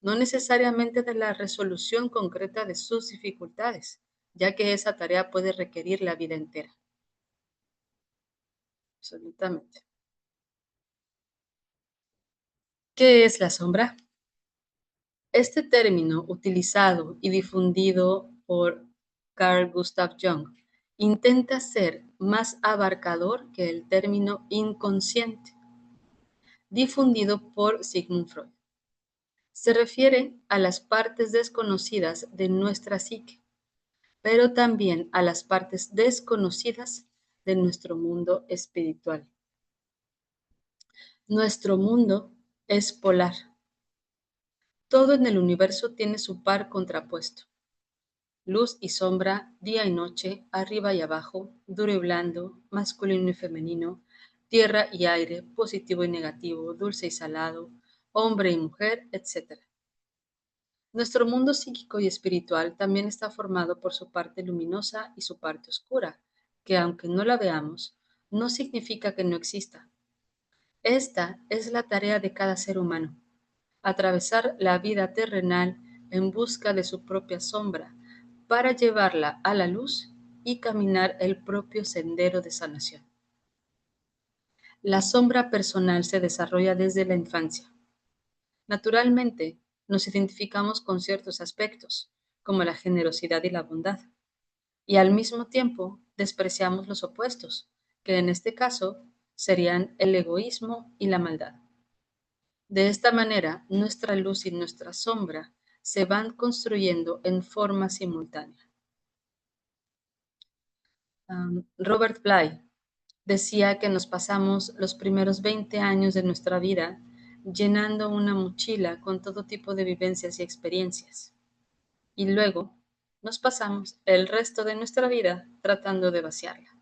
no necesariamente de la resolución concreta de sus dificultades, ya que esa tarea puede requerir la vida entera. Absolutamente. ¿Qué es la sombra? Este término, utilizado y difundido por Carl Gustav Jung, intenta ser más abarcador que el término inconsciente, difundido por Sigmund Freud. Se refiere a las partes desconocidas de nuestra psique, pero también a las partes desconocidas de nuestro mundo espiritual. Nuestro mundo es polar. Todo en el universo tiene su par contrapuesto. Luz y sombra, día y noche, arriba y abajo, duro y blando, masculino y femenino, tierra y aire, positivo y negativo, dulce y salado, hombre y mujer, etc. Nuestro mundo psíquico y espiritual también está formado por su parte luminosa y su parte oscura, que aunque no la veamos, no significa que no exista. Esta es la tarea de cada ser humano, atravesar la vida terrenal en busca de su propia sombra, para llevarla a la luz y caminar el propio sendero de sanación. La sombra personal se desarrolla desde la infancia. Naturalmente, nos identificamos con ciertos aspectos, como la generosidad y la bondad, y al mismo tiempo despreciamos los opuestos, que en este caso serían el egoísmo y la maldad. De esta manera, nuestra luz y nuestra sombra se van construyendo en forma simultánea. Robert Bly decía que nos pasamos los primeros 20 años de nuestra vida llenando una mochila con todo tipo de vivencias y experiencias. Y luego nos pasamos el resto de nuestra vida tratando de vaciarla.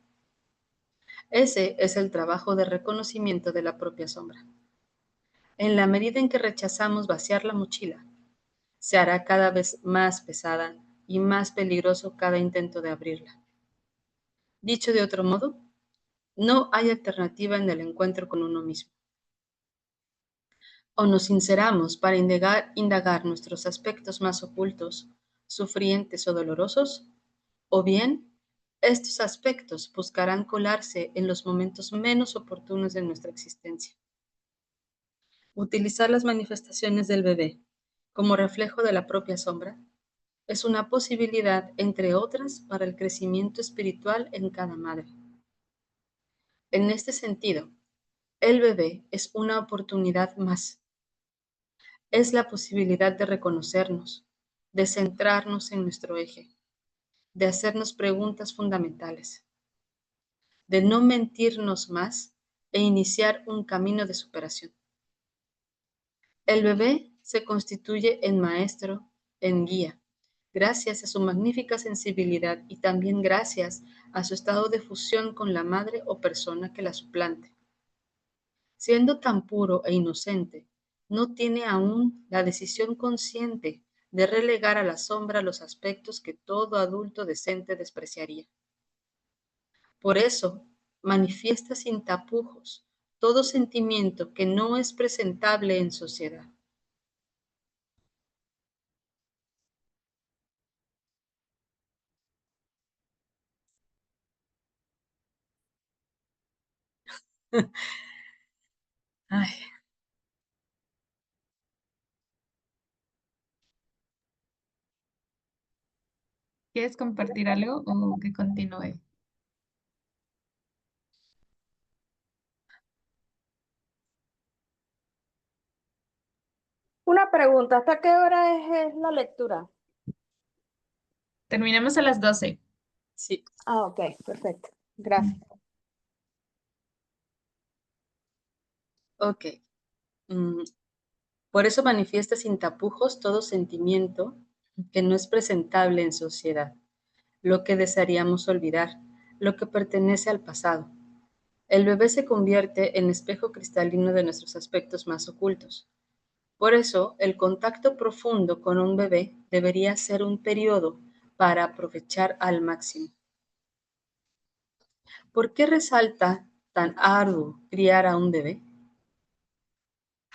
Ese es el trabajo de reconocimiento de la propia sombra. En la medida en que rechazamos vaciar la mochila, se hará cada vez más pesada y más peligroso cada intento de abrirla. Dicho de otro modo, no hay alternativa en el encuentro con uno mismo. O nos sinceramos para indagar nuestros aspectos más ocultos, sufrientes o dolorosos, o bien estos aspectos buscarán colarse en los momentos menos oportunos de nuestra existencia. Utilizar las manifestaciones del bebé como reflejo de la propia sombra, es una posibilidad, entre otras, para el crecimiento espiritual en cada madre. En este sentido, el bebé es una oportunidad más. Es la posibilidad de reconocernos, de centrarnos en nuestro eje, de hacernos preguntas fundamentales, de no mentirnos más e iniciar un camino de superación. El bebé se constituye en maestro, en guía, gracias a su magnífica sensibilidad y también gracias a su estado de fusión con la madre o persona que la suplante. Siendo tan puro e inocente, no tiene aún la decisión consciente de relegar a la sombra los aspectos que todo adulto decente despreciaría. Por eso, manifiesta sin tapujos todo sentimiento que no es presentable en sociedad. Ay, ¿Quieres compartir algo o que continúe? Una pregunta, ¿hasta qué hora es la lectura? Terminamos a las 12. sí, Ah, ok, perfecto. Gracias. ok. Mm, Por eso manifiesta sin tapujos todo sentimiento que no es presentable en sociedad, lo que desearíamos olvidar, lo que pertenece al pasado. El bebé se convierte en espejo cristalino de nuestros aspectos más ocultos. Por eso, el contacto profundo con un bebé debería ser un periodo para aprovechar al máximo. ¿Por qué resalta tan arduo criar a un bebé?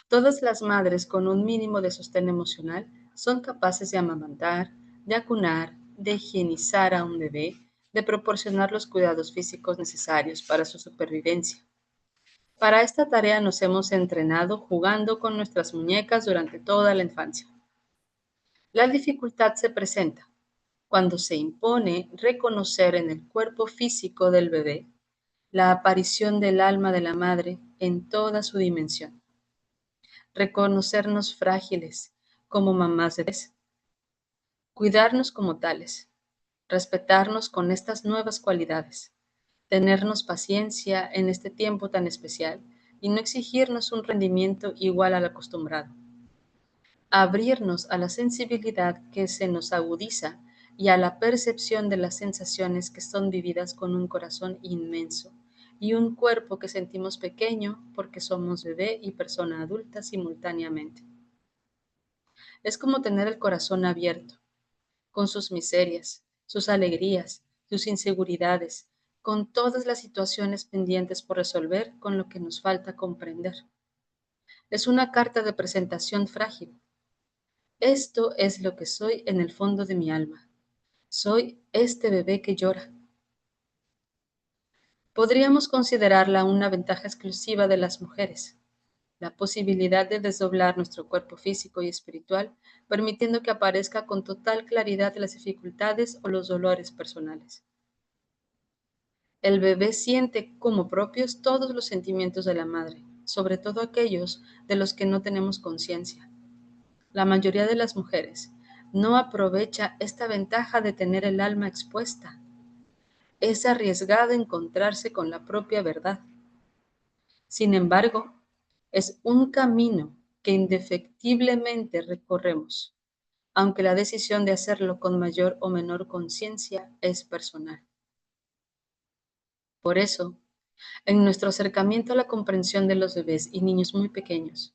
Todas las madres con un mínimo de sostén emocional son capaces de amamantar, de acunar, de higienizar a un bebé, de proporcionar los cuidados físicos necesarios para su supervivencia. Para esta tarea nos hemos entrenado jugando con nuestras muñecas durante toda la infancia. La dificultad se presenta cuando se impone reconocer en el cuerpo físico del bebé la aparición del alma de la madre en toda su dimensión. Reconocernos frágiles como mamás de bebés, cuidarnos como tales, respetarnos con estas nuevas cualidades, tenernos paciencia en este tiempo tan especial y no exigirnos un rendimiento igual al acostumbrado. Abrirnos a la sensibilidad que se nos agudiza y a la percepción de las sensaciones que son vividas con un corazón inmenso y un cuerpo que sentimos pequeño porque somos bebé y persona adulta simultáneamente. Es como tener el corazón abierto, con sus miserias, sus alegrías, sus inseguridades, con todas las situaciones pendientes por resolver, con lo que nos falta comprender. Es una carta de presentación frágil. Esto es lo que soy en el fondo de mi alma. Soy este bebé que llora. Podríamos considerarla una ventaja exclusiva de las mujeres, la posibilidad de desdoblar nuestro cuerpo físico y espiritual, permitiendo que aparezca con total claridad las dificultades o los dolores personales. El bebé siente como propios todos los sentimientos de la madre, sobre todo aquellos de los que no tenemos conciencia. La mayoría de las mujeres no aprovecha esta ventaja de tener el alma expuesta. Es arriesgado encontrarse con la propia verdad. Sin embargo, es un camino que indefectiblemente recorremos, aunque la decisión de hacerlo con mayor o menor conciencia es personal. Por eso, en nuestro acercamiento a la comprensión de los bebés y niños muy pequeños,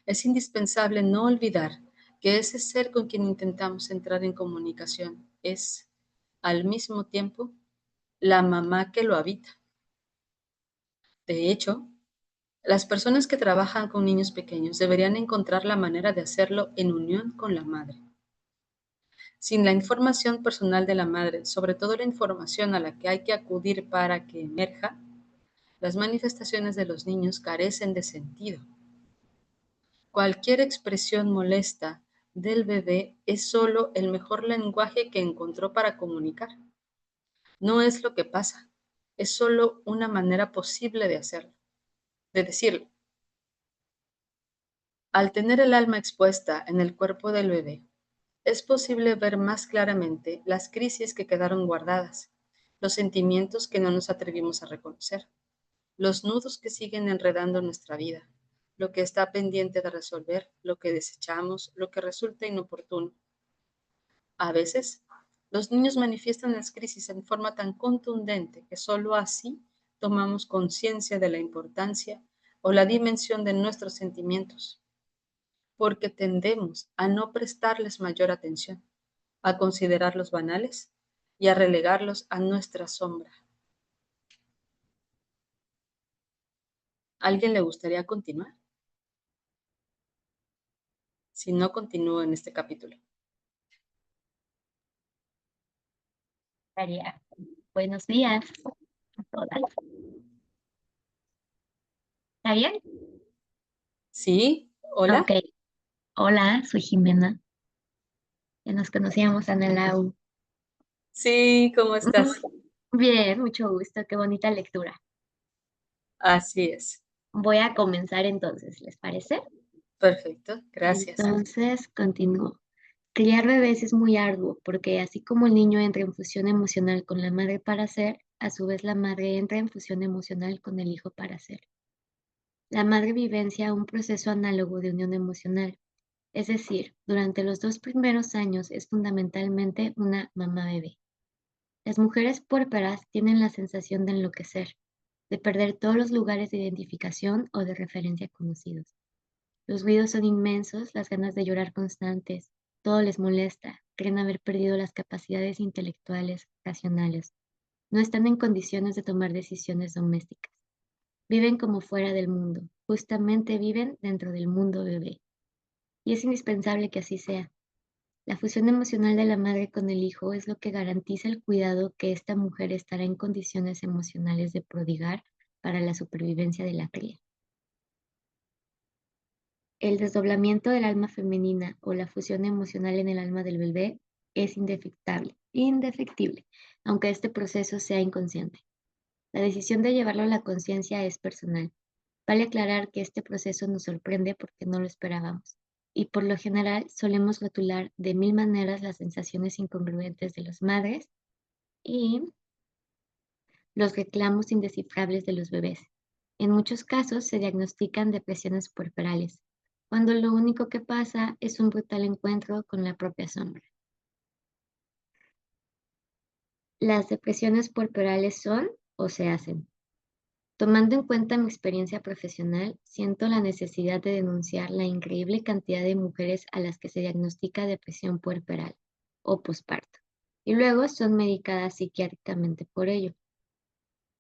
es indispensable no olvidar que ese ser con quien intentamos entrar en comunicación es, al mismo tiempo, la mamá que lo habita. De hecho, las personas que trabajan con niños pequeños deberían encontrar la manera de hacerlo en unión con la madre. Sin la información personal de la madre, sobre todo la información a la que hay que acudir para que emerja, las manifestaciones de los niños carecen de sentido. Cualquier expresión molesta del bebé es solo el mejor lenguaje que encontró para comunicar. No es lo que pasa, es solo una manera posible de hacerlo, de decirlo. Al tener el alma expuesta en el cuerpo del bebé, es posible ver más claramente las crisis que quedaron guardadas, los sentimientos que no nos atrevimos a reconocer, los nudos que siguen enredando nuestra vida, lo que está pendiente de resolver, lo que desechamos, lo que resulta inoportuno. A veces, los niños manifiestan las crisis en forma tan contundente que solo así tomamos conciencia de la importancia o la dimensión de nuestros sentimientos, porque tendemos a no prestarles mayor atención, a considerarlos banales y a relegarlos a nuestra sombra. ¿A alguien le gustaría continuar? Si no, continúo en este capítulo. María. Buenos días a todas. ¿Está bien? ¿Sí? ¿Hola? Ok. Hola, soy Jimena. Ya nos conocíamos en el AU. Sí, ¿cómo estás? Bien, mucho gusto. Qué bonita lectura. Así es. Voy a comenzar entonces, ¿les parece? Perfecto, gracias. Entonces, continúo. Criar bebés es muy arduo porque así como el niño entra en fusión emocional con la madre para ser, a su vez la madre entra en fusión emocional con el hijo para ser. La madre vivencia un proceso análogo de unión emocional. Es decir, durante los 2 primeros años es fundamentalmente una mamá bebé. Las mujeres puérperas tienen la sensación de enloquecer, de perder todos los lugares de identificación o de referencia conocidos. Los ruidos son inmensos, las ganas de llorar constantes, todo les molesta, creen haber perdido las capacidades intelectuales, racionales. No están en condiciones de tomar decisiones domésticas. Viven como fuera del mundo, justamente viven dentro del mundo bebé. Y es indispensable que así sea. La fusión emocional de la madre con el hijo es lo que garantiza el cuidado que esta mujer estará en condiciones emocionales de prodigar para la supervivencia de la cría. El desdoblamiento del alma femenina o la fusión emocional en el alma del bebé es indefectible, aunque este proceso sea inconsciente. La decisión de llevarlo a la conciencia es personal. Vale aclarar que este proceso nos sorprende porque no lo esperábamos. Y por lo general solemos rotular de 1000 maneras las sensaciones incongruentes de las madres y los reclamos indescifrables de los bebés. En muchos casos se diagnostican depresiones puerperales, cuando lo único que pasa es un brutal encuentro con la propia sombra. Las depresiones puerperales son o se hacen. Tomando en cuenta mi experiencia profesional, siento la necesidad de denunciar la increíble cantidad de mujeres a las que se diagnostica depresión puerperal o posparto, y luego son medicadas psiquiátricamente por ello.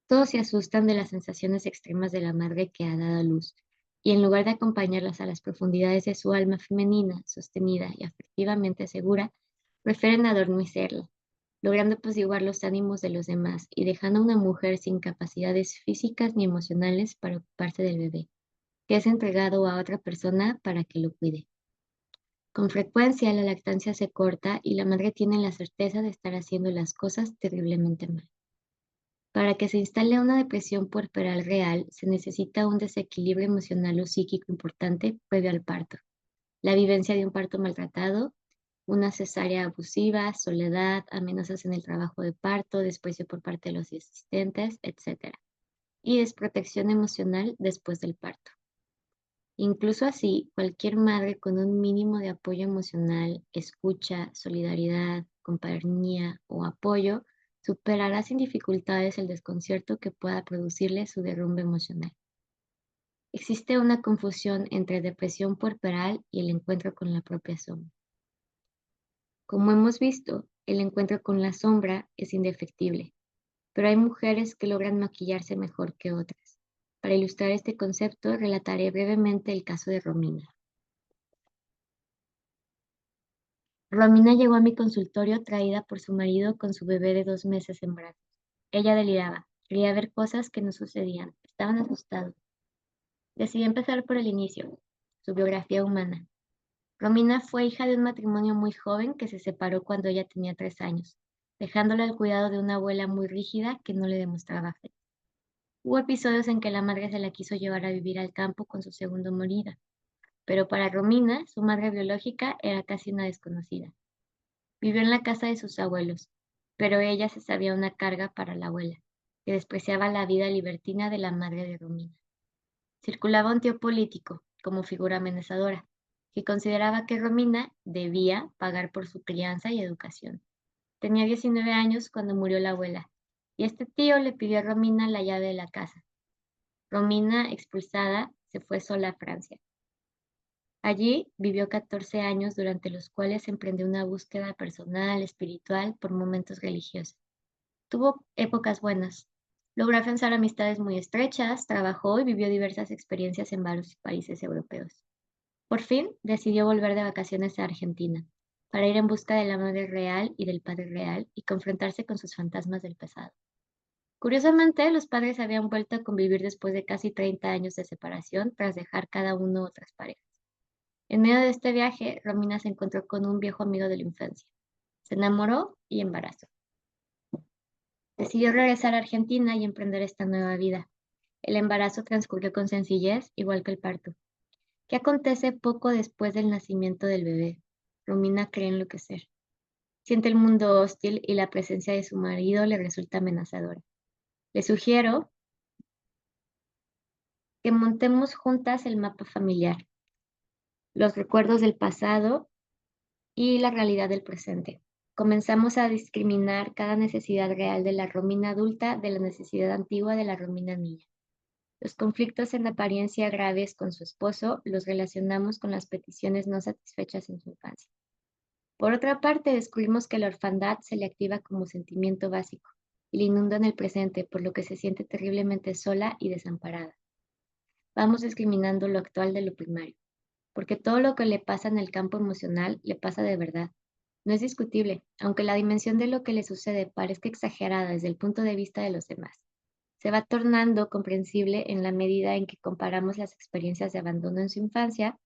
Todos se asustan de las sensaciones extremas de la madre que ha dado a luz, y en lugar de acompañarlas a las profundidades de su alma femenina, sostenida y afectivamente segura, prefieren adormecerla, logrando apaciguar los ánimos de los demás y dejando a una mujer sin capacidades físicas ni emocionales para ocuparse del bebé, que es entregado a otra persona para que lo cuide. Con frecuencia la lactancia se corta y la madre tiene la certeza de estar haciendo las cosas terriblemente mal. Para que se instale una depresión puerperal real, se necesita un desequilibrio emocional o psíquico importante previo al parto. La vivencia de un parto maltratado, una cesárea abusiva, soledad, amenazas en el trabajo de parto, desprecio por parte de los asistentes, etc. Y desprotección emocional después del parto. Incluso así, cualquier madre con un mínimo de apoyo emocional, escucha, solidaridad, compañía o apoyo, superará sin dificultades el desconcierto que pueda producirle su derrumbe emocional. Existe una confusión entre depresión puerperal y el encuentro con la propia sombra. Como hemos visto, el encuentro con la sombra es indefectible, pero hay mujeres que logran maquillarse mejor que otras. Para ilustrar este concepto, relataré brevemente el caso de Romina. Romina llegó a mi consultorio traída por su marido con su bebé de 2 meses en brazos. Ella deliraba, quería ver cosas que no sucedían, estaban asustados. Decidí empezar por el inicio, su biografía humana. Romina fue hija de un matrimonio muy joven que se separó cuando ella tenía 3 años, dejándola al cuidado de una abuela muy rígida que no le demostraba afecto. Hubo episodios en que la madre se la quiso llevar a vivir al campo con su segundo marido, pero para Romina, su madre biológica era casi una desconocida. Vivió en la casa de sus abuelos, pero ella se sabía una carga para la abuela, que despreciaba la vida libertina de la madre de Romina. Circulaba un tío político, como figura amenazadora, que consideraba que Romina debía pagar por su crianza y educación. Tenía 19 años cuando murió la abuela, y este tío le pidió a Romina la llave de la casa. Romina, expulsada, se fue sola a Francia. Allí vivió 14 años durante los cuales emprendió una búsqueda personal, espiritual, por momentos religiosos. Tuvo épocas buenas. Logró afianzar amistades muy estrechas, trabajó y vivió diversas experiencias en varios países europeos. Por fin decidió volver de vacaciones a Argentina, para ir en busca de la madre real y del padre real y confrontarse con sus fantasmas del pasado. Curiosamente, los padres habían vuelto a convivir después de casi 30 años de separación tras dejar cada uno otras parejas. En medio de este viaje, Romina se encontró con un viejo amigo de la infancia. Se enamoró y embarazó. Decidió regresar a Argentina y emprender esta nueva vida. El embarazo transcurrió con sencillez, igual que el parto. ¿Qué acontece poco después del nacimiento del bebé? Romina cree enloquecer. Siente el mundo hostil y la presencia de su marido le resulta amenazadora. Le sugiero que montemos juntas el mapa familiar, los recuerdos del pasado y la realidad del presente. Comenzamos a discriminar cada necesidad real de la Romina adulta de la necesidad antigua de la Romina niña. Los conflictos en apariencia graves con su esposo los relacionamos con las peticiones no satisfechas en su infancia. Por otra parte, descubrimos que la orfandad se le activa como sentimiento básico y le inunda en el presente, por lo que se siente terriblemente sola y desamparada. Vamos discriminando lo actual de lo primario, porque todo lo que le pasa en el campo emocional le pasa de verdad. No es discutible, aunque la dimensión de lo que le sucede parezca exagerada desde el punto de vista de los demás. Se va tornando comprensible en la medida en que comparamos las experiencias de abandono en su infancia,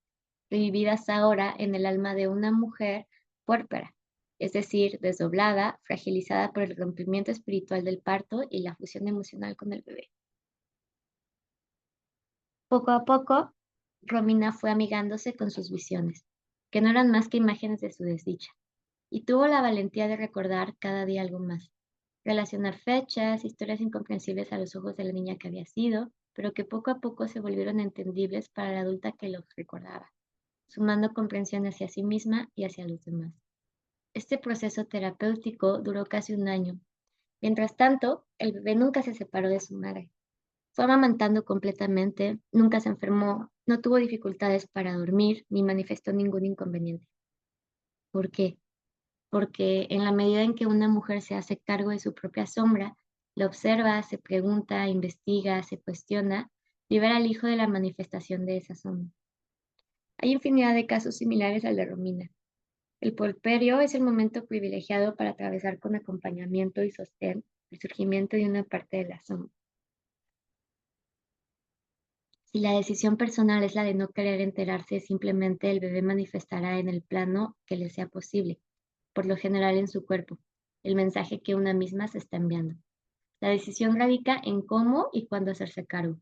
revividas ahora en el alma de una mujer puérpera, es decir, desdoblada, fragilizada por el rompimiento espiritual del parto y la fusión emocional con el bebé. Poco a poco, Romina fue amigándose con sus visiones, que no eran más que imágenes de su desdicha, y tuvo la valentía de recordar cada día algo más, relacionar fechas, historias incomprensibles a los ojos de la niña que había sido, pero que poco a poco se volvieron entendibles para la adulta que los recordaba, sumando comprensión hacia sí misma y hacia los demás. Este proceso terapéutico duró casi un año. Mientras tanto, el bebé nunca se separó de su madre. Fue amamantando completamente, nunca se enfermó, no tuvo dificultades para dormir, ni manifestó ningún inconveniente. ¿Por qué? Porque en la medida en que una mujer se hace cargo de su propia sombra, la observa, se pregunta, investiga, se cuestiona, libera al hijo de la manifestación de esa sombra. Hay infinidad de casos similares al de Romina. El puerperio es el momento privilegiado para atravesar con acompañamiento y sostén el surgimiento de una parte de la sombra. Si la decisión personal es la de no querer enterarse, simplemente el bebé manifestará en el plano que le sea posible, por lo general en su cuerpo, el mensaje que una misma se está enviando. La decisión radica en cómo y cuándo hacerse cargo.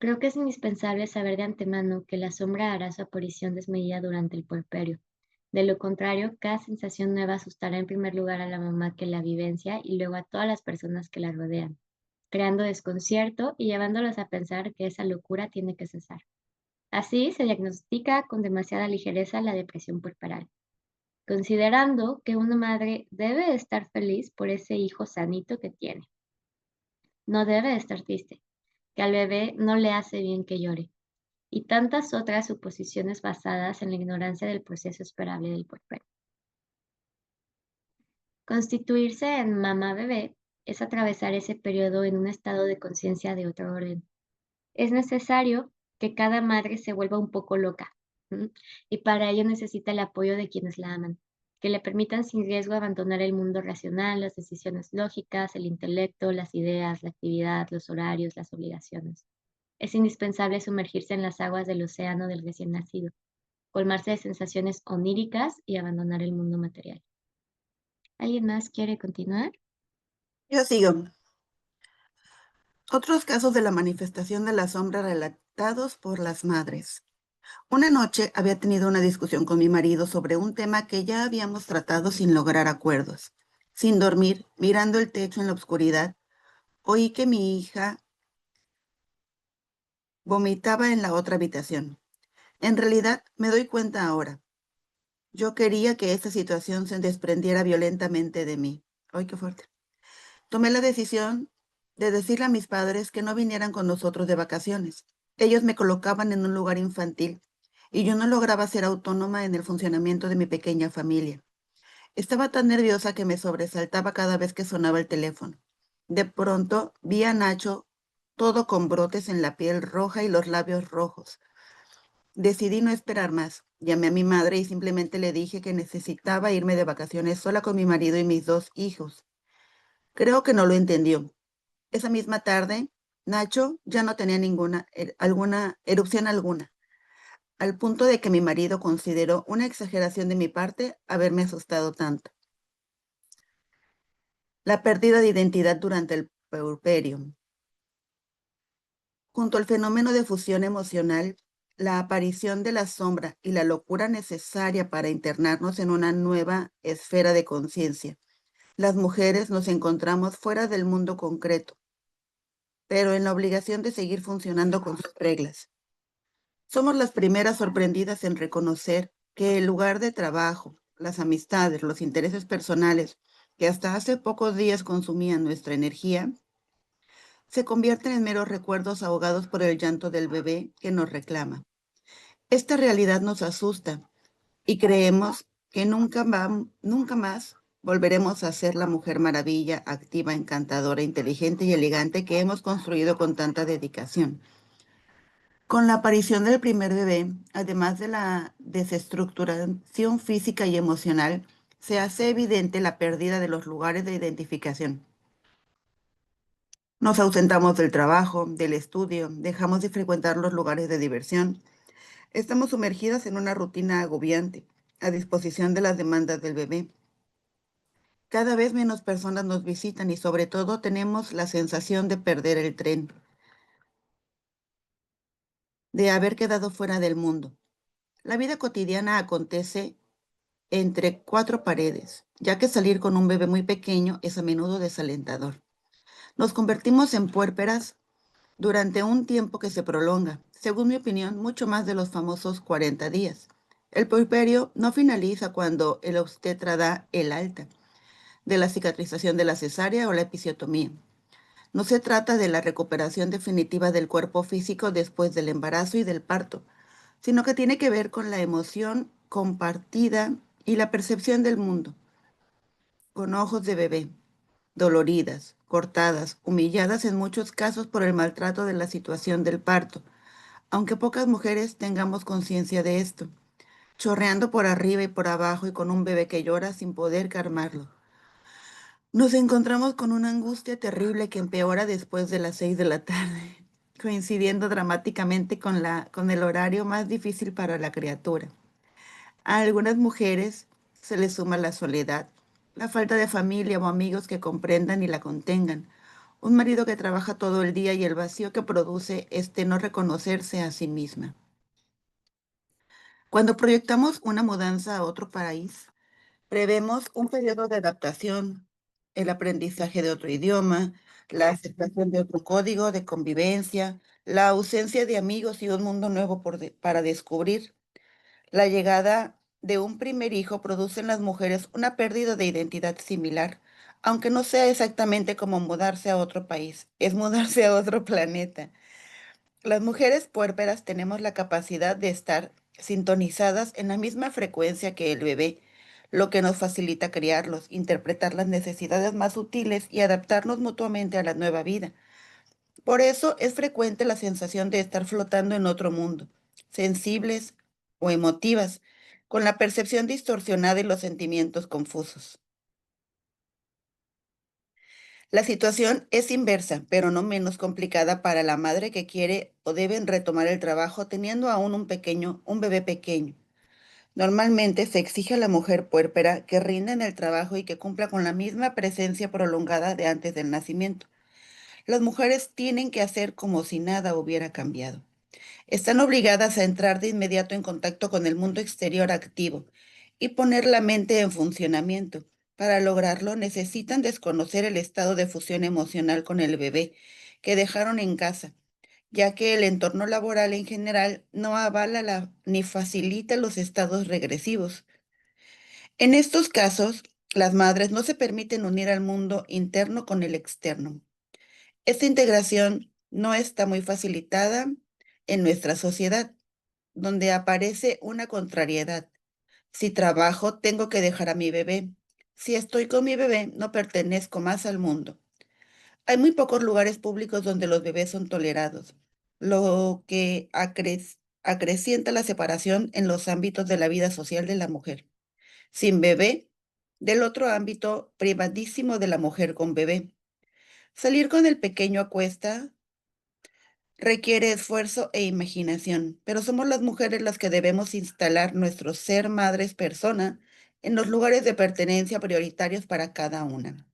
Creo que es indispensable saber de antemano que la sombra hará su aparición desmedida durante el puerperio. De lo contrario, cada sensación nueva asustará en primer lugar a la mamá que la vivencia y luego a todas las personas que la rodean, creando desconcierto y llevándolos a pensar que esa locura tiene que cesar. Así se diagnostica con demasiada ligereza la depresión puerperal, considerando que una madre debe estar feliz por ese hijo sanito que tiene. No debe estar triste, que al bebé no le hace bien que llore, y tantas otras suposiciones basadas en la ignorancia del proceso esperable del puerperio. Constituirse en mamá bebé es atravesar ese periodo en un estado de conciencia de otro orden. Es necesario que cada madre se vuelva un poco loca, y para ello necesita el apoyo de quienes la aman, que le permitan sin riesgo abandonar el mundo racional, las decisiones lógicas, el intelecto, las ideas, la actividad, los horarios, las obligaciones. Es indispensable sumergirse en las aguas del océano del recién nacido, colmarse de sensaciones oníricas y abandonar el mundo material. ¿Alguien más quiere continuar? Yo sigo. Otros casos de la manifestación de la sombra relatados por las madres. Una noche había tenido una discusión con mi marido sobre un tema que ya habíamos tratado sin lograr acuerdos. Sin dormir, mirando el techo en la oscuridad, oí que mi hija vomitaba en la otra habitación. En realidad, me doy cuenta ahora. Yo quería que esta situación se desprendiera violentamente de mí. ¡Ay, qué fuerte! Tomé la decisión de decirle a mis padres que no vinieran con nosotros de vacaciones. Ellos me colocaban en un lugar infantil y yo no lograba ser autónoma en el funcionamiento de mi pequeña familia. Estaba tan nerviosa que me sobresaltaba cada vez que sonaba el teléfono. De pronto vi a Nacho todo con brotes en la piel roja y los labios rojos. Decidí no esperar más. Llamé a mi madre y simplemente le dije que necesitaba irme de vacaciones sola con mi marido y mis 2 hijos. Creo que no lo entendió. Esa misma tarde, Nacho ya no tenía alguna erupción alguna, al punto de que mi marido consideró una exageración de mi parte haberme asustado tanto. La pérdida de identidad durante el puerperio. Junto al fenómeno de fusión emocional, la aparición de la sombra y la locura necesaria para internarnos en una nueva esfera de conciencia. Las mujeres nos encontramos fuera del mundo concreto, pero en la obligación de seguir funcionando con sus reglas. Somos las primeras sorprendidas en reconocer que el lugar de trabajo, las amistades, los intereses personales, que hasta hace pocos días consumían nuestra energía, se convierten en meros recuerdos ahogados por el llanto del bebé que nos reclama. Esta realidad nos asusta y creemos que nunca más volveremos a ser la mujer maravilla, activa, encantadora, inteligente y elegante que hemos construido con tanta dedicación. Con la aparición del primer bebé, además de la desestructuración física y emocional, se hace evidente la pérdida de los lugares de identificación. Nos ausentamos del trabajo, del estudio, dejamos de frecuentar los lugares de diversión. Estamos sumergidas en una rutina agobiante, a disposición de las demandas del bebé. Cada vez menos personas nos visitan y sobre todo tenemos la sensación de perder el tren, de haber quedado fuera del mundo. La vida cotidiana acontece entre 4 paredes, ya que salir con un bebé muy pequeño es a menudo desalentador. Nos convertimos en puérperas durante un tiempo que se prolonga, según mi opinión, mucho más de los famosos 40 días. El puerperio no finaliza cuando el obstetra da el alta de la cicatrización de la cesárea o la episiotomía. No se trata de la recuperación definitiva del cuerpo físico después del embarazo y del parto, sino que tiene que ver con la emoción compartida y la percepción del mundo, con ojos de bebé, doloridas, cortadas, humilladas en muchos casos por el maltrato de la situación del parto, aunque pocas mujeres tengamos conciencia de esto, chorreando por arriba y por abajo y con un bebé que llora sin poder calmarlo. Nos encontramos con una angustia terrible que empeora después de las 6 de la tarde, coincidiendo dramáticamente con el horario más difícil para la criatura. A algunas mujeres se les suma la soledad, la falta de familia o amigos que comprendan y la contengan, un marido que trabaja todo el día y el vacío que produce este no reconocerse a sí misma. Cuando proyectamos una mudanza a otro país, prevemos un periodo de adaptación, el aprendizaje de otro idioma, la aceptación de otro código de convivencia, la ausencia de amigos y un mundo nuevo para descubrir. La llegada de un primer hijo produce en las mujeres una pérdida de identidad similar, aunque no sea exactamente como mudarse a otro país, es mudarse a otro planeta. Las mujeres puérperas tenemos la capacidad de estar sintonizadas en la misma frecuencia que el bebé, lo que nos facilita criarlos, interpretar las necesidades más sutiles y adaptarnos mutuamente a la nueva vida. Por eso es frecuente la sensación de estar flotando en otro mundo, sensibles o emotivas, con la percepción distorsionada y los sentimientos confusos. La situación es inversa, pero no menos complicada para la madre que quiere o debe retomar el trabajo teniendo aún un bebé pequeño. Normalmente se exige a la mujer puérpera que rinda en el trabajo y que cumpla con la misma presencia prolongada de antes del nacimiento. Las mujeres tienen que hacer como si nada hubiera cambiado. Están obligadas a entrar de inmediato en contacto con el mundo exterior activo y poner la mente en funcionamiento. Para lograrlo, necesitan desconocer el estado de fusión emocional con el bebé que dejaron en casa, ya que el entorno laboral en general no avala ni facilita los estados regresivos. En estos casos, las madres no se permiten unir al mundo interno con el externo. Esta integración no está muy facilitada en nuestra sociedad, donde aparece una contrariedad. Si trabajo, tengo que dejar a mi bebé. Si estoy con mi bebé, no pertenezco más al mundo. Hay muy pocos lugares públicos donde los bebés son tolerados, lo que acrecienta la separación en los ámbitos de la vida social de la mujer. Sin bebé, del otro ámbito privadísimo de la mujer con bebé. Salir con el pequeño a cuesta requiere esfuerzo e imaginación, pero somos las mujeres las que debemos instalar nuestro ser madres persona en los lugares de pertenencia prioritarios para cada una.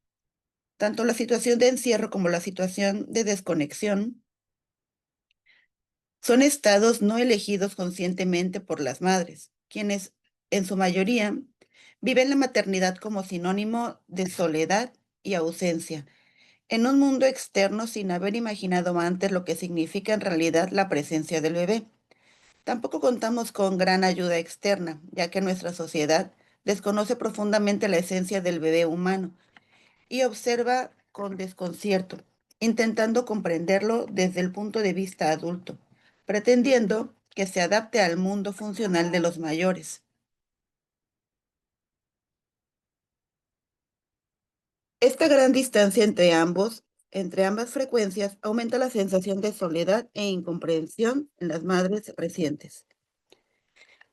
Tanto la situación de encierro como la situación de desconexión son estados no elegidos conscientemente por las madres, quienes, en su mayoría, viven la maternidad como sinónimo de soledad y ausencia, en un mundo externo sin haber imaginado antes lo que significa en realidad la presencia del bebé. Tampoco contamos con gran ayuda externa, ya que nuestra sociedad desconoce profundamente la esencia del bebé humano y observa con desconcierto, intentando comprenderlo desde el punto de vista adulto, pretendiendo que se adapte al mundo funcional de los mayores. Esta gran distancia entre ambas frecuencias, aumenta la sensación de soledad e incomprensión en las madres recientes,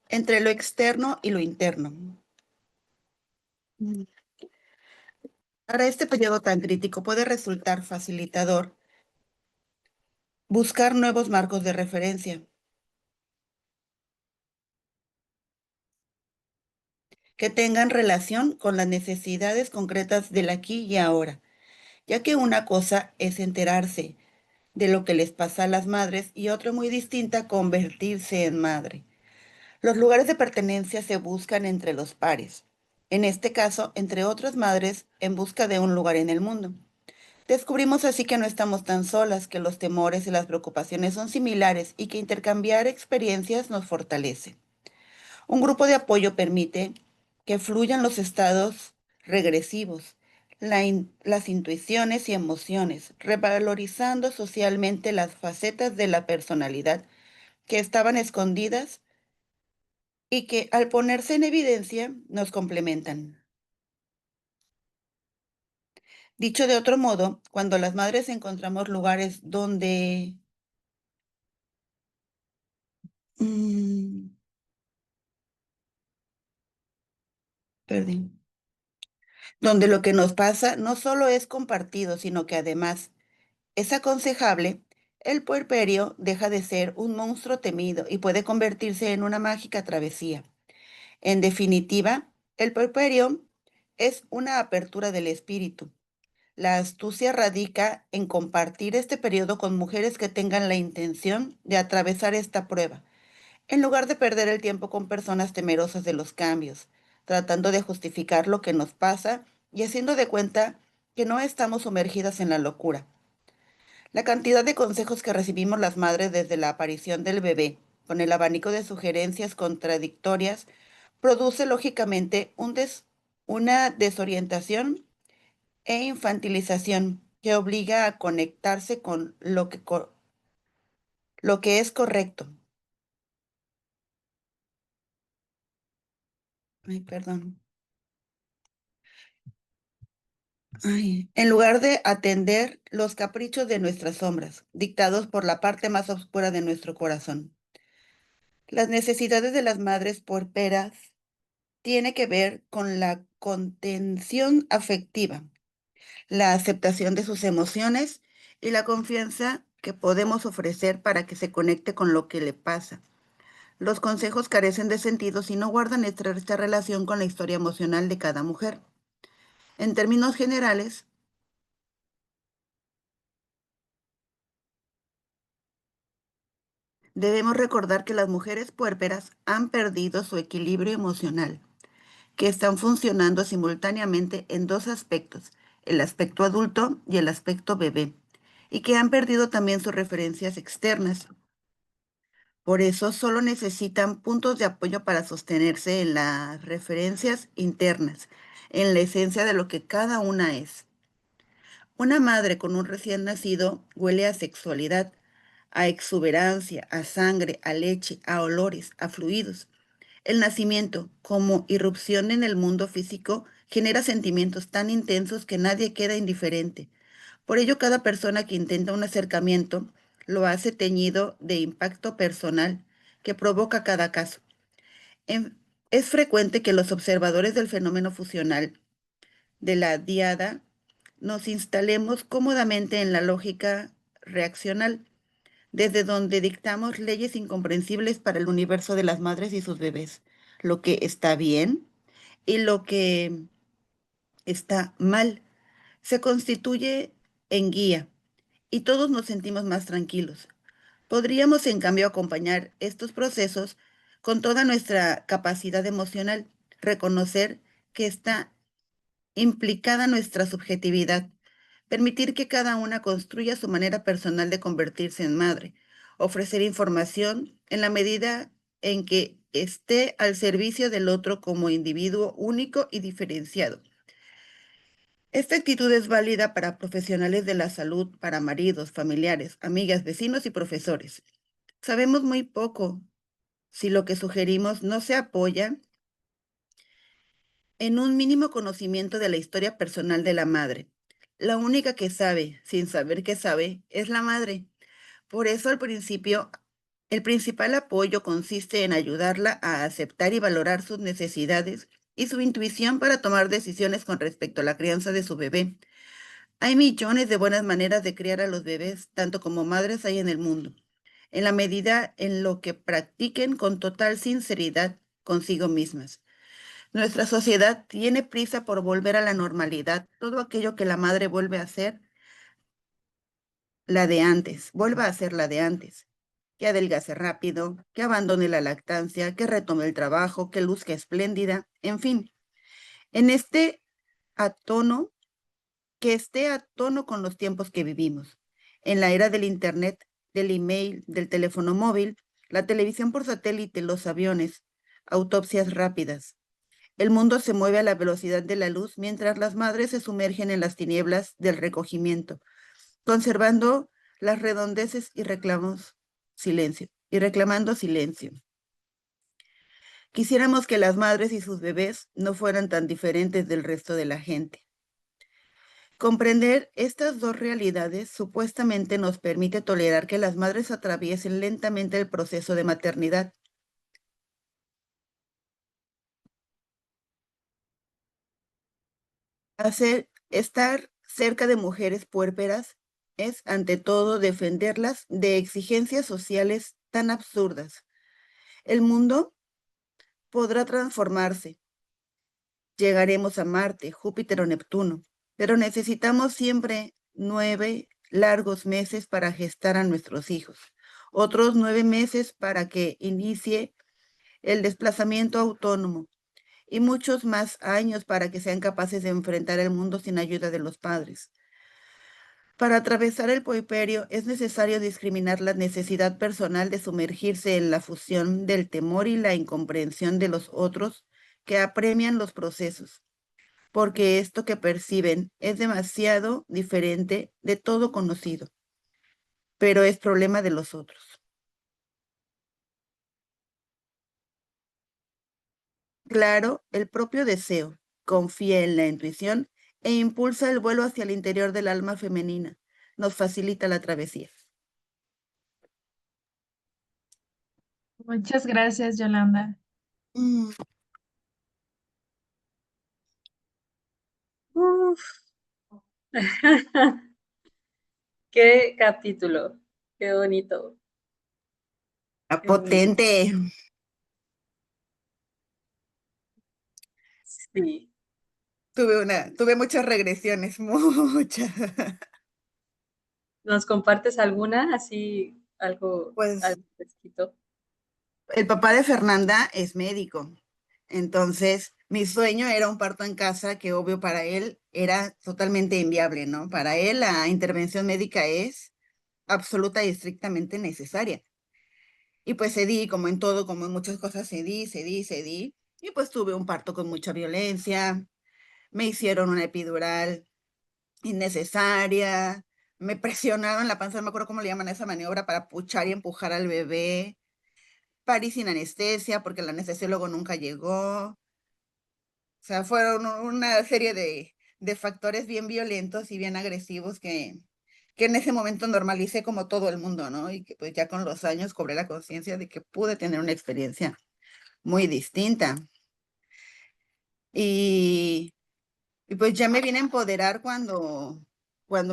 entre lo externo y lo interno. Para este periodo tan crítico puede resultar facilitador buscar nuevos marcos de referencia que tengan relación con las necesidades concretas del aquí y ahora, ya que una cosa es enterarse de lo que les pasa a las madres y otra muy distinta convertirse en madre. Los lugares de pertenencia se buscan entre los pares, en este caso entre otras madres en busca de un lugar en el mundo. Descubrimos así que no estamos tan solas, que los temores y las preocupaciones son similares y que intercambiar experiencias nos fortalece. Un grupo de apoyo permite que fluyan los estados regresivos, las intuiciones y emociones, revalorizando socialmente las facetas de la personalidad que estaban escondidas y que al ponerse en evidencia nos complementan. Dicho de otro modo, cuando las madres encontramos lugares donde mm, perdí, donde lo que nos pasa no solo es compartido, sino que además es aconsejable, el puerperio deja de ser un monstruo temido y puede convertirse en una mágica travesía. En definitiva, el puerperio es una apertura del espíritu. La astucia radica en compartir este periodo con mujeres que tengan la intención de atravesar esta prueba, en lugar de perder el tiempo con personas temerosas de los cambios, tratando de justificar lo que nos pasa y haciendo de cuenta que no estamos sumergidas en la locura. La cantidad de consejos que recibimos las madres desde la aparición del bebé, con el abanico de sugerencias contradictorias, produce lógicamente una desorientación e infantilización que obliga a conectarse con lo que es correcto. Ay, perdón. Ay, en lugar de atender los caprichos de nuestras sombras, dictados por la parte más oscura de nuestro corazón. Las necesidades de las madres porperas tiene que ver con la contención afectiva, la aceptación de sus emociones y la confianza que podemos ofrecer para que se conecte con lo que le pasa. Los consejos carecen de sentido si no guardan esta relación con la historia emocional de cada mujer. En términos generales, debemos recordar que las mujeres puérperas han perdido su equilibrio emocional, que están funcionando simultáneamente en dos aspectos, el aspecto adulto y el aspecto bebé, y que han perdido también sus referencias externas. Por eso solo necesitan puntos de apoyo para sostenerse en las referencias internas, en la esencia de lo que cada una es. Una madre con un recién nacido huele a sexualidad, a exuberancia, a sangre, a leche, a olores, a fluidos. El nacimiento, como irrupción en el mundo físico, genera sentimientos tan intensos que nadie queda indiferente. Por ello, cada persona que intenta un acercamiento lo hace teñido de impacto personal que provoca cada caso. Es frecuente que los observadores del fenómeno fusional de la diada nos instalemos cómodamente en la lógica reaccional, desde donde dictamos leyes incomprensibles para el universo de las madres y sus bebés, lo que está bien y lo que está mal. Se constituye en guía y todos nos sentimos más tranquilos. Podríamos, en cambio, acompañar estos procesos con toda nuestra capacidad emocional, reconocer que está implicada nuestra subjetividad, permitir que cada una construya su manera personal de convertirse en madre, ofrecer información en la medida en que esté al servicio del otro como individuo único y diferenciado. Esta actitud es válida para profesionales de la salud, para maridos, familiares, amigas, vecinos y profesores. Sabemos muy poco si lo que sugerimos no se apoya en un mínimo conocimiento de la historia personal de la madre. La única que sabe, sin saber que sabe, es la madre. Por eso al principio, el principal apoyo consiste en ayudarla a aceptar y valorar sus necesidades y su intuición para tomar decisiones con respecto a la crianza de su bebé. Hay millones de buenas maneras de criar a los bebés, tanto como madres hay en el mundo, en la medida en lo que practiquen con total sinceridad consigo mismas. Nuestra sociedad tiene prisa por volver a la normalidad, todo aquello que la madre vuelve a hacer, la de antes, vuelva a ser la de antes, que adelgace rápido, que abandone la lactancia, que retome el trabajo, que luzca espléndida, en fin, en este a tono que esté a tono con los tiempos que vivimos. En la era del Internet, del email, del teléfono móvil, la televisión por satélite, los aviones, autopsias rápidas. El mundo se mueve a la velocidad de la luz mientras las madres se sumergen en las tinieblas del recogimiento, conservando las redondeces y reclamando silencio. Quisiéramos que las madres y sus bebés no fueran tan diferentes del resto de la gente. Comprender estas dos realidades supuestamente nos permite tolerar que las madres atraviesen lentamente el proceso de maternidad. Estar cerca de mujeres puérperas es, ante todo, defenderlas de exigencias sociales tan absurdas. El mundo podrá transformarse. Llegaremos a Marte, Júpiter o Neptuno, pero necesitamos siempre 9 largos meses para gestar a nuestros hijos, otros 9 meses para que inicie el desplazamiento autónomo y muchos más años para que sean capaces de enfrentar el mundo sin ayuda de los padres. Para atravesar el puerperio es necesario discriminar la necesidad personal de sumergirse en la fusión del temor y la incomprensión de los otros que apremian los procesos, porque esto que perciben es demasiado diferente de todo conocido, pero es problema de los otros. Claro, el propio deseo confía en la intuición e impulsa el vuelo hacia el interior del alma femenina. Nos facilita la travesía. Muchas gracias, Yolanda. Mm, Uf. Qué capítulo, qué bonito, qué bonito. potente. Sí. Tuve muchas regresiones, muchas. ¿Nos compartes alguna? Así, Pues algo fresquito. el papá de Fernanda es médico. Entonces, mi sueño era un parto en casa que obvio para él era totalmente inviable, ¿no? Para él la intervención médica es absoluta y estrictamente necesaria. Y pues cedí, como en todo, como en muchas cosas, cedí. Y pues tuve un parto con mucha violencia, me hicieron una epidural innecesaria, me presionaron la panza, no me acuerdo cómo le llaman a esa maniobra para puchar y empujar al bebé, parí sin anestesia porque el anestesiólogo nunca llegó. O sea, fueron una serie de factores bien violentos y bien agresivos que en ese momento normalicé como todo el mundo, ¿no? Y que pues ya con los años cobré la conciencia de que pude tener una experiencia muy distinta. Y, y pues ya me vine a empoderar cuando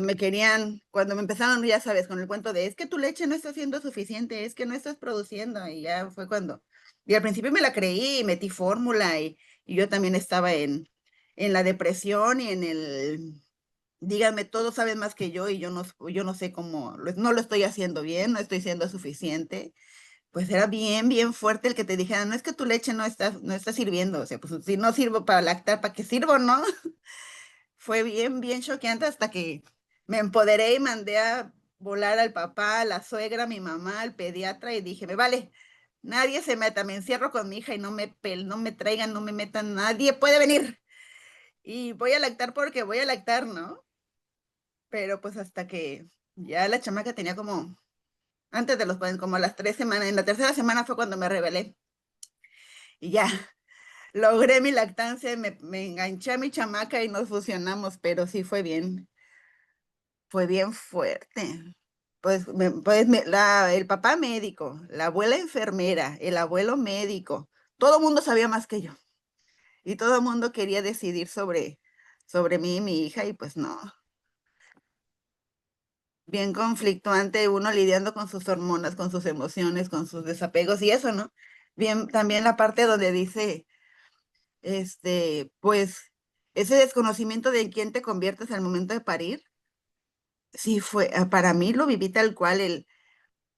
me empezaron, ya sabes, con el cuento de es que tu leche no está siendo suficiente, es que no estás produciendo. Y ya fue cuando, y al principio me la creí y metí fórmula y yo también estaba en la depresión y en díganme, todos saben más que yo y yo no sé cómo, no lo estoy haciendo bien, no estoy siendo suficiente. Pues era bien, bien fuerte el que te dijeran, no es que tu leche no está sirviendo, o sea, pues si no sirvo para lactar, ¿para qué sirvo, no? Fue bien, bien choqueante hasta que me empoderé y mandé a volar al papá, a la suegra, a mi mamá, al pediatra y dije, me vale, nadie se meta, me encierro con mi hija y no me traigan, no me metan, nadie puede venir. Y voy a lactar porque voy a lactar, ¿no? Pero pues hasta que ya la chamaca tenía como, antes de como las 3 semanas, en la tercera semana fue cuando me rebelé. Y ya, logré mi lactancia, y me enganché a mi chamaca y nos fusionamos, pero sí fue bien fuerte. El papá médico, la abuela enfermera, el abuelo médico, todo el mundo sabía más que yo y todo el mundo quería decidir sobre mí y mi hija y pues no, bien conflictuante uno lidiando con sus hormonas, con sus emociones, con sus desapegos y eso, ¿no? Bien, también la parte donde dice, pues ese desconocimiento de en quién te conviertes al momento de parir, sí para mí lo viví tal cual, el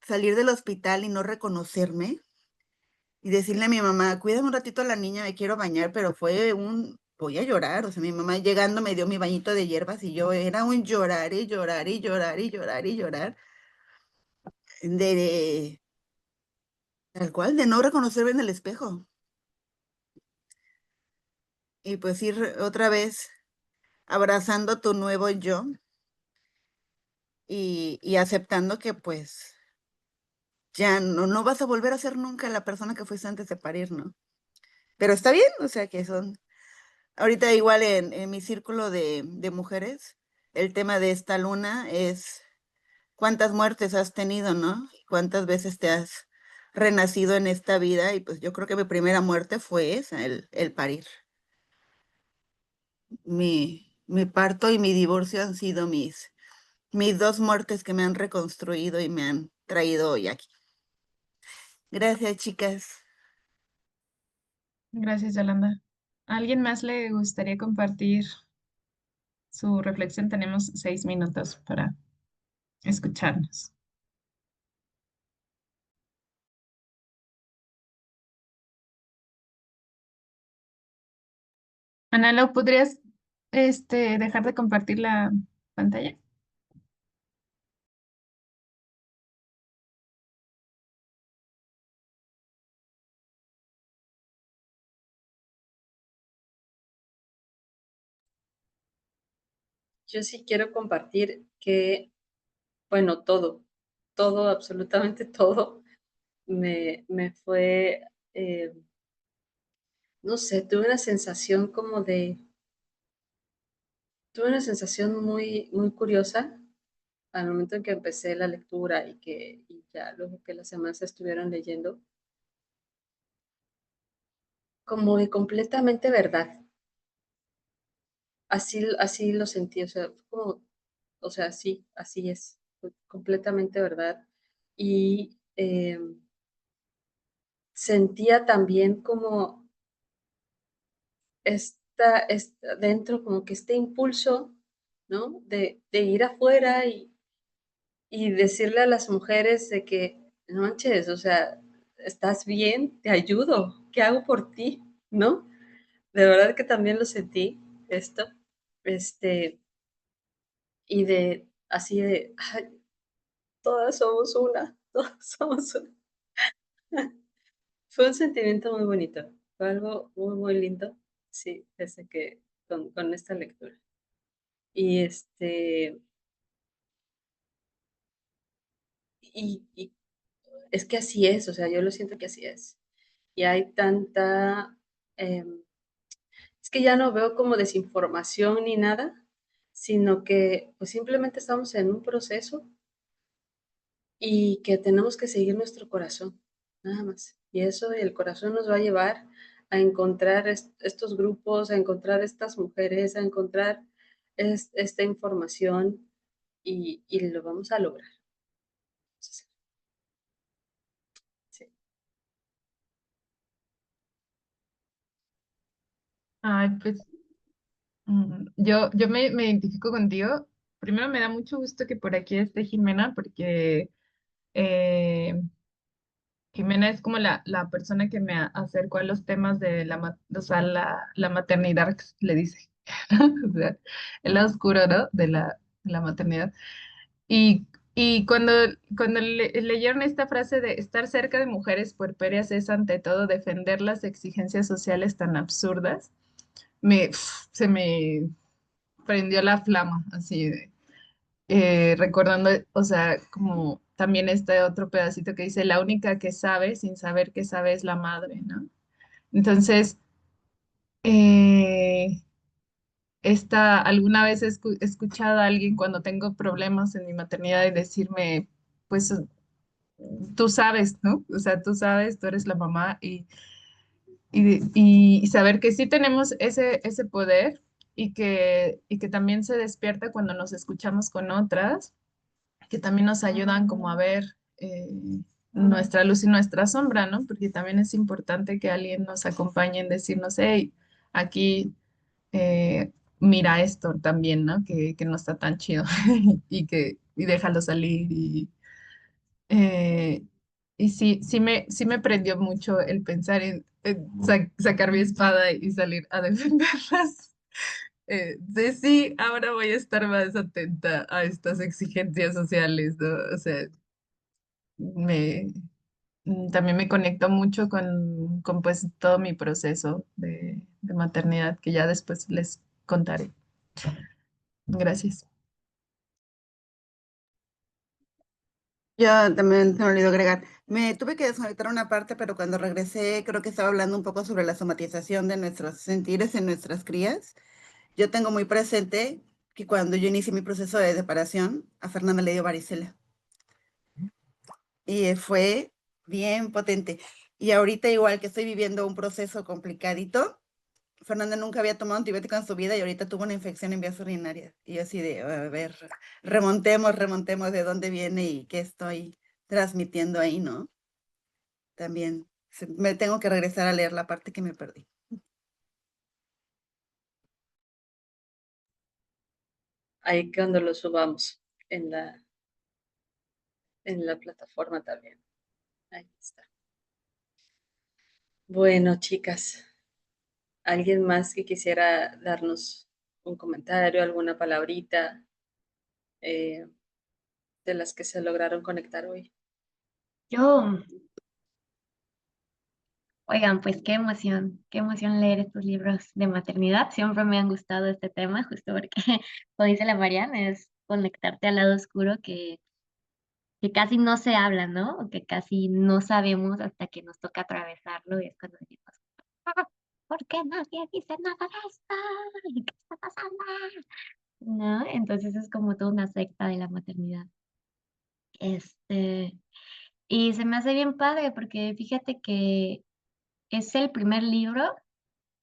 salir del hospital y no reconocerme y decirle a mi mamá, cuídame un ratito a la niña, me quiero bañar, pero voy a llorar, o sea, mi mamá llegando me dio mi bañito de hierbas y yo era un llorar y llorar y llorar y llorar y llorar, de tal cual, de no reconocerme en el espejo. Y pues ir otra vez abrazando tu nuevo yo y aceptando que pues ya no vas a volver a ser nunca la persona que fuiste antes de parir, ¿no? Pero está bien, o sea que ahorita igual en mi círculo de mujeres, el tema de esta luna es cuántas muertes has tenido, ¿no? Cuántas veces te has renacido en esta vida y pues yo creo que mi primera muerte fue esa, el parir. Mi parto y mi divorcio han sido mis dos muertes que me han reconstruido y me han traído hoy aquí. Gracias, chicas. Gracias, Yolanda. ¿A alguien más le gustaría compartir su reflexión? Tenemos 6 minutos para escucharnos. Analo, ¿podrías dejar de compartir la pantalla? Yo sí quiero compartir que, bueno, todo, absolutamente todo, me fue, eh, no sé, tuve una sensación muy, muy curiosa al momento en que empecé la lectura y ya luego que las semanas estuvieron leyendo, como de completamente verdad. Así lo sentí, o sea, como, o sea, sí, así es, fue completamente verdad. Y sentía también como dentro como que este impulso, ¿no? De ir afuera y decirle a las mujeres de que, no manches, o sea, estás bien, te ayudo, ¿qué hago por ti? ¿No? De verdad que también lo sentí, esto, este, y de, así de, ay, todas somos una, todas somos una. Fue un sentimiento muy bonito, fue algo muy, muy lindo, sí, desde que, con esta lectura. Y y es que así es, o sea, yo lo siento que así es. Y hay tanta, es que ya no veo como desinformación ni nada, sino que pues simplemente estamos en un proceso y que tenemos que seguir nuestro corazón, nada más. Y eso, el corazón nos va a llevar a encontrar estos grupos, a encontrar estas mujeres, a encontrar esta información y lo vamos a lograr. Sí. Ay, pues yo me identifico contigo. Primero me da mucho gusto que por aquí esté Jimena, porque eh, Jimena es como la persona que me acercó a los temas de o sea, la maternidad, le dice. O sea, el lado oscuro, ¿no? De la maternidad. Y, y cuando leyeron esta frase de estar cerca de mujeres puerperias es ante todo defender las exigencias sociales tan absurdas, se me prendió la flama, así de, recordando, o sea, como también este otro pedacito que dice, la única que sabe sin saber que sabe es la madre, ¿no? Entonces, eh, alguna vez he escuchado a alguien cuando tengo problemas en mi maternidad y decirme, pues tú sabes, ¿no? O sea, tú sabes, tú eres la mamá y saber que sí tenemos ese poder y que también se despierta cuando nos escuchamos con otras, que también nos ayudan como a ver nuestra luz y nuestra sombra, ¿no? Porque también es importante que alguien nos acompañe en decirnos, hey, aquí mira esto también, ¿no? Que no está tan chido y déjalo salir eh, y sí me prendió mucho el pensar en sacar mi espada y salir a defenderlas. De sí, ahora voy a estar más atenta a estas exigencias sociales, ¿no? O sea, me, también me conecto mucho con pues todo mi proceso de maternidad que ya después les contaré. Gracias. Yo también se me olvidó agregar. Me tuve que desconectar una parte, pero cuando regresé creo que estaba hablando un poco sobre la somatización de nuestros sentires en nuestras crías. Yo tengo muy presente que cuando yo inicié mi proceso de separación, a Fernanda le dio varicela y fue bien potente. Y ahorita igual que estoy viviendo un proceso complicadito, Fernanda nunca había tomado antibiótico en su vida y ahorita tuvo una infección en vías urinarias. Y yo así de, a ver, remontemos de dónde viene y qué estoy transmitiendo ahí, ¿no? También me tengo que regresar a leer la parte que me perdí. Ahí cuando lo subamos en la plataforma también. Ahí está. Bueno, chicas, ¿alguien más que quisiera darnos un comentario, alguna palabrita eh, de las que se lograron conectar hoy? Yo, oigan, pues qué emoción leer estos libros de maternidad. Siempre me han gustado este tema, justo porque, como dice la Mariana, es conectarte al lado oscuro que casi no se habla, ¿no? O que casi no sabemos hasta que nos toca atravesarlo y es cuando decimos, "Ah, ¿por qué nadie dice nada de esto? ¿Qué está pasando?" ¿No? Entonces es como toda una secta de la maternidad. Este, y se me hace bien padre porque fíjate que es el primer libro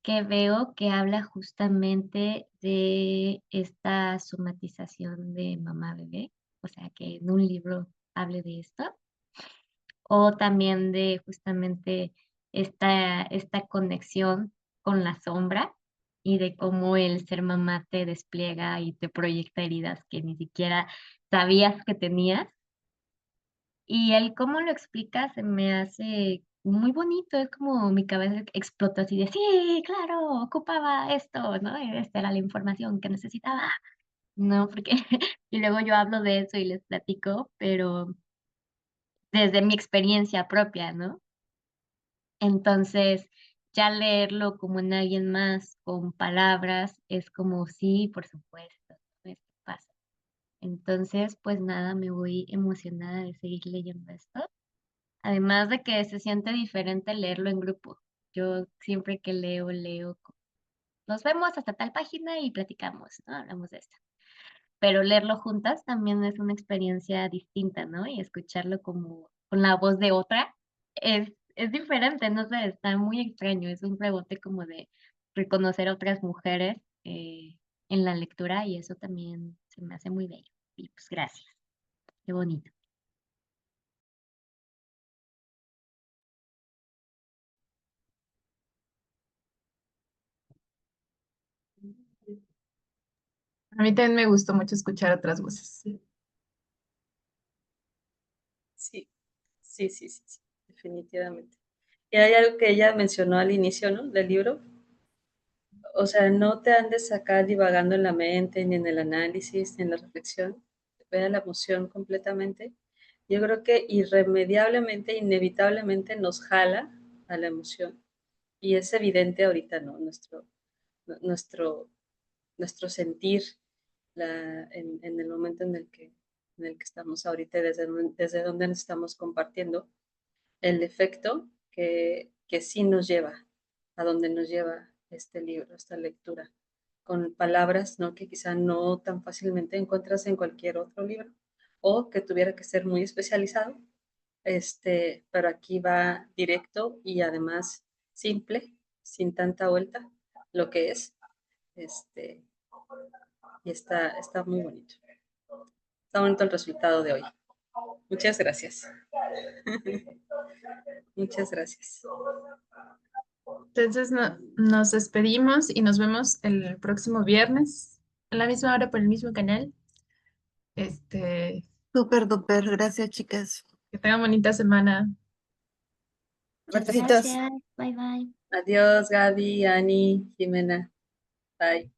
que veo que habla justamente de esta somatización de mamá bebé, o sea, que en un libro hable de esto, o también de justamente esta conexión con la sombra, y de cómo el ser mamá te despliega y te proyecta heridas que ni siquiera sabías que tenías. Y el cómo lo explica se me hace muy bonito, es como mi cabeza explota así de, sí, claro, ocupaba esto, ¿no? Esta era la información que necesitaba. No, porque, y luego yo hablo de eso y les platico, pero desde mi experiencia propia, ¿no? Entonces, ya leerlo como en alguien más, con palabras, es como, sí, por supuesto, esto pasa. Entonces, pues nada, me voy emocionada de seguir leyendo esto. Además de que se siente diferente leerlo en grupo. Yo siempre que leo, nos vemos hasta tal página y platicamos, ¿no? Hablamos de esto. Pero leerlo juntas también es una experiencia distinta, ¿no? Y escucharlo como con la voz de otra es diferente, no sé, está muy extraño. Es un rebote como de reconocer a otras mujeres en la lectura y eso también se me hace muy bello. Y pues gracias, qué bonito. A mí también me gustó mucho escuchar otras voces. Sí, sí, definitivamente. Y hay algo que ella mencionó al inicio, ¿no? Del libro. O sea, no te han de sacar divagando en la mente, ni en el análisis, ni en la reflexión. Vea la emoción completamente. Yo creo que irremediablemente, inevitablemente nos jala a la emoción. Y es evidente ahorita, ¿no? Nuestro, nuestro sentir en el momento en el que estamos ahorita y desde donde nos estamos compartiendo el efecto que sí nos lleva, a donde nos lleva este libro, esta lectura, con palabras, ¿no? Que quizá no tan fácilmente encuentras en cualquier otro libro, o que tuviera que ser muy especializado, pero aquí va directo y además simple, sin tanta vuelta, lo que es, este, y está muy bonito. Está bonito el resultado de hoy. Muchas gracias. Muchas gracias. Entonces nos despedimos y nos vemos el próximo viernes a la misma hora por el mismo canal. Este, Súper, duper. Gracias, chicas. que tengan bonita semana. Besitos. Gracias, bye bye. Adiós, Gaby, Ani, Jimena. Bye.